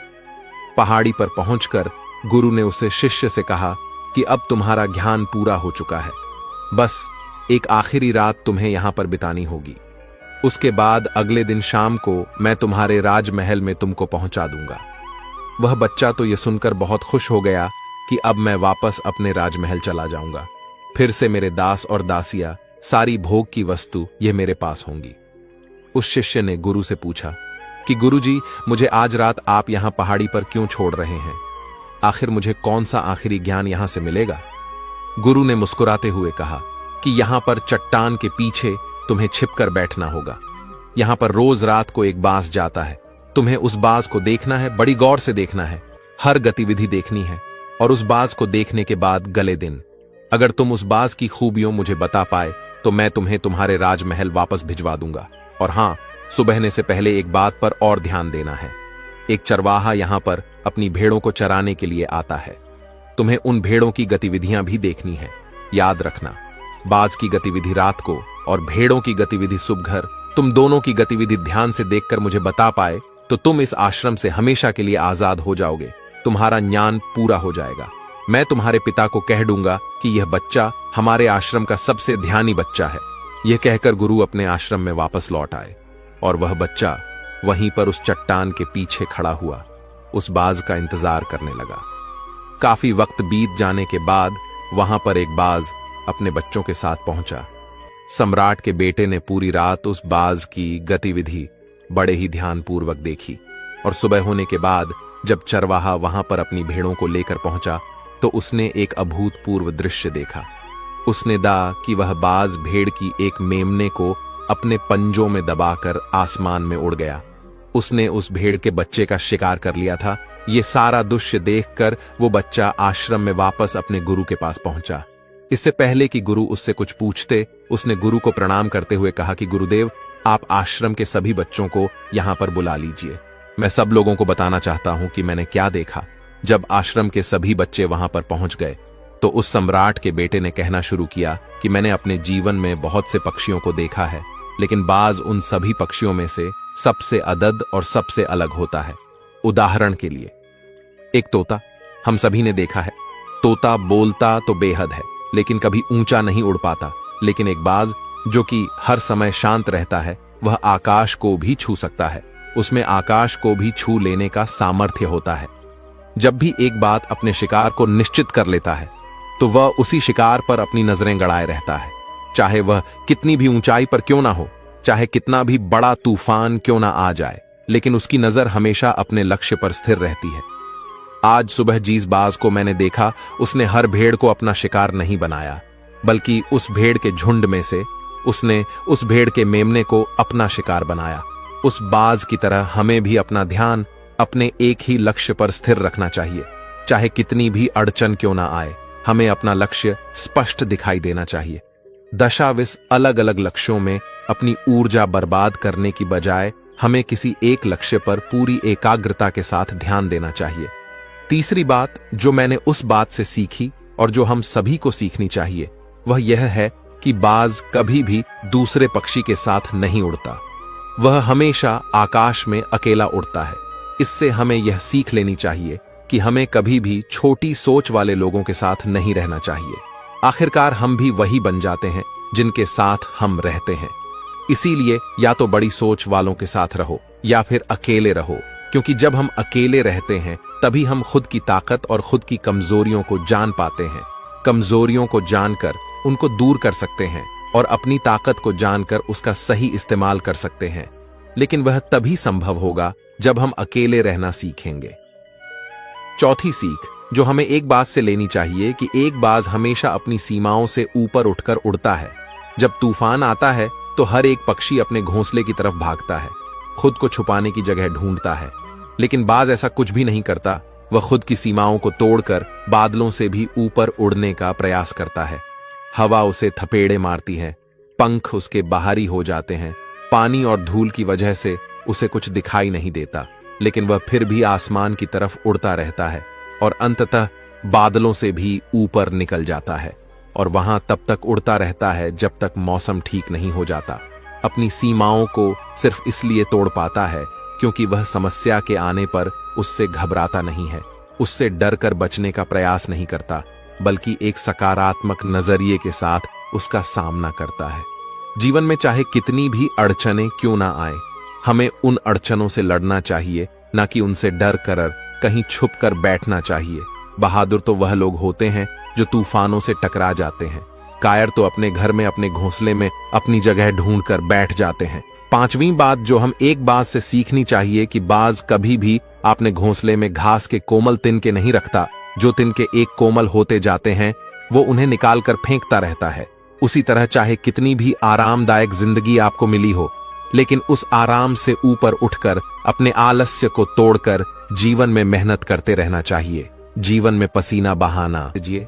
पहाड़ी पर पहुंचकर गुरु ने उसे शिष्य से कहा कि अब तुम्हारा ज्ञान पूरा हो चुका है, बस एक आखिरी रात तुम्हें यहां पर बितानी होगी। उसके बाद अगले दिन शाम को मैं तुम्हारे राजमहल में तुमको पहुंचा दूंगा। वह बच्चा तो यह सुनकर बहुत खुश हो गया कि अब मैं वापस अपने राजमहल चला जाऊंगा। फिर से मेरे दास और दासियां, सारी भोग की वस्तु ये मेरे पास होंगी। उस शिष्य ने गुरु से पूछा कि गुरुजी, मुझे आज रात आप यहां पहाड़ी पर क्यों छोड़ रहे हैं? आखिर मुझे कौन सा आखिरी ज्ञान यहां से मिलेगा? गुरु ने मुस्कुराते हुए कहा कि यहां पर चट्टान के पीछे तुम्हें छिपकर बैठना होगा। यहां पर रोज रात को एक बाज जाता है। तुम्हें उस बाज को देखना है, बड़ी गौर से देखना है, हर गतिविधि देखनी है, और उस बाज को देखने के बाद गले दिन अगर तुम उस बाज की खूबियों मुझे बता पाए तो मैं तुम्हें तुम्हारे राजमहल वापस भिजवा दूंगा। और हां, सुबहने से पहले एक बात पर और ध्यान देना है। एक चरवाहा यहां पर अपनी भेड़ों को चराने के लिए आता है। तुम्हें उन भेड़ों की गतिविधियां भी देखनी है। याद रखना, बाज की गतिविधि रात को और भेड़ों की गतिविधि सुबह, तुम दोनों की गतिविधि ध्यान से देखकर मुझे बता पाए तो तुम इस आश्रम से हमेशा के लिए आजाद हो जाओगे। तुम्हारा ज्ञान पूरा हो जाएगा। मैं तुम्हारे पिता को कह दूंगा कि यह बच्चा हमारे आश्रम का सबसे ध्यानी बच्चा है। यह कहकर गुरु अपने आश्रम में वापस लौट आए और वह बच्चा वहीं पर उस चट्टान के पीछे खड़ा हुआ उस बाज का इंतजार करने लगा। काफी वक्त बीत जाने के बाद वहां पर एक बाज अपने बच्चों के साथ पहुंचा। सम्राट के बेटे ने पूरी रात उस बाज की गतिविधि बड़े ही ध्यानपूर्वक देखी और सुबह होने के बाद जब चरवाहा वहां पर अपनी भेड़ों को लेकर पहुंचा तो उसने एक अभूतपूर्व दृश्य देखा। उसने दा कि वह बाज भेड़ की एक मेमने को अपने पंजों में दबाकर आसमान में उड़ गया। उसने उस भेड़ के बच्चे का शिकार कर लिया था। ये सारा दृश्य देखकर वो बच्चा आश्रम में वापस अपने गुरु के पास पहुंचा। इससे पहले कि गुरु उससे कुछ पूछते, उसने गुरु को प्रणाम करते हुए कहा कि गुरुदेव, आप आश्रम के सभी बच्चों को यहां पर बुला लीजिए। मैं सब लोगों को बताना चाहता हूं कि मैंने क्या देखा। जब आश्रम के सभी बच्चे वहां पर पहुंच गए तो उस सम्राट के बेटे ने कहना शुरू किया कि मैंने अपने जीवन में बहुत से पक्षियों को देखा है, लेकिन बाज उन सभी पक्षियों में से सबसे अदद और सबसे अलग होता है। उदाहरण के लिए, एक तोता हम सभी ने देखा है। तोता बोलता तो बेहद है, लेकिन कभी ऊंचा नहीं उड़ पाता। लेकिन एक बाज जो कि हर समय शांत रहता है, वह आकाश को भी छू सकता है। उसमें आकाश को भी छू लेने का सामर्थ्य होता है। जब भी एक बात अपने शिकार को निश्चित कर लेता है तो वह उसी शिकार पर अपनी नजरें गड़ाए रहता है, चाहे वह कितनी भी ऊंचाई पर क्यों ना हो, चाहे कितना भी बड़ा तूफान क्यों ना आ जाए, लेकिन उसकी नजर हमेशा अपने लक्ष्य पर स्थिर रहती है। आज सुबह जिस बाज को मैंने देखा, उसने हर भेड़ को अपना शिकार नहीं बनाया, बल्कि उस भेड़ के झुंड में से उसने उस भेड़ के मेमने को अपना शिकार बनाया। उस बाज की तरह हमें भी अपना ध्यान अपने एक ही लक्ष्य पर स्थिर रखना चाहिए। चाहे कितनी भी अड़चन क्यों ना आए, हमें अपना लक्ष्य स्पष्ट दिखाई देना चाहिए। दशाविश अलग अलग लक्ष्यों में अपनी ऊर्जा बर्बाद करने की बजाय हमें किसी एक लक्ष्य पर पूरी एकाग्रता के साथ ध्यान देना चाहिए। तीसरी बात जो मैंने उस बात से सीखी और जो हम सभी को सीखनी चाहिए, वह यह है कि बाज कभी भी दूसरे पक्षी के साथ नहीं उड़ता। वह हमेशा आकाश में अकेला उड़ता है। इससे हमें यह सीख लेनी चाहिए कि हमें कभी भी छोटी सोच वाले लोगों के साथ नहीं रहना चाहिए। आखिरकार हम भी वही बन जाते हैं जिनके साथ हम रहते हैं। इसीलिए या तो बड़ी सोच वालों के साथ रहो या फिर अकेले रहो, क्योंकि जब हम अकेले रहते हैं तभी हम खुद की ताकत और खुद की कमजोरियों को जान पाते हैं। कमजोरियों को जानकर उनको दूर कर सकते हैं और अपनी ताकत को जानकर उसका सही इस्तेमाल कर सकते हैं। लेकिन वह तभी संभव होगा जब हम अकेले रहना सीखेंगे। चौथी सीख जो हमें एक बात से लेनी चाहिए कि एक बाज हमेशा अपनी सीमाओं से ऊपर उठकर उड़ता है। जब तूफान आता है तो हर एक पक्षी अपने घोंसले की तरफ भागता है, खुद को छुपाने की जगह ढूंढता है। लेकिन बाज ऐसा कुछ भी नहीं करता। वह खुद की सीमाओं को तोड़कर बादलों से भी ऊपर उड़ने का प्रयास करता है। हवा उसे थपेड़े मारती है, पंख उसके बाहरी हो जाते हैं, पानी और धूल की वजह से उसे कुछ दिखाई नहीं देता, लेकिन वह फिर भी आसमान की तरफ उड़ता रहता है और अंततः बादलों से भी ऊपर निकल जाता है और वहां तब तक उड़ता रहता है जब तक मौसम ठीक नहीं हो जाता। अपनी सीमाओं को सिर्फ इसलिए तोड़ पाता है क्योंकि वह समस्या के आने पर उससे घबराता नहीं है, उससे डर कर बचने का प्रयास नहीं करता, बल्कि एक सकारात्मक नजरिए के साथ उसका सामना करता है। जीवन में चाहे कितनी भी अड़चनें क्यों ना आए, हमें उन अड़चनों से लड़ना चाहिए, ना कि उनसे डर कर कहीं छुप कर बैठना चाहिए। बहादुर तो वह लोग होते हैं जो तूफानों से टकरा जाते हैं। कायर तो अपने घर में अपने घोंसले में अपनी जगह ढूंढकर बैठ जाते हैं। पांचवी बात जो हम एक बात से सीखनी चाहिए कि बाज कभी भी अपने घोंसले में घास के कोमल तिनके नहीं रखता। जो तिनके एक कोमल होते जाते हैं वो उन्हें निकालकर फेंकता रहता है। उसी तरह चाहे कितनी भी आरामदायक जिंदगी आपको मिली हो, लेकिन उस आराम से ऊपर उठकर अपने आलस्य को तोड़कर जीवन में मेहनत करते रहना चाहिए। जीवन में पसीना बहाना कीजिए।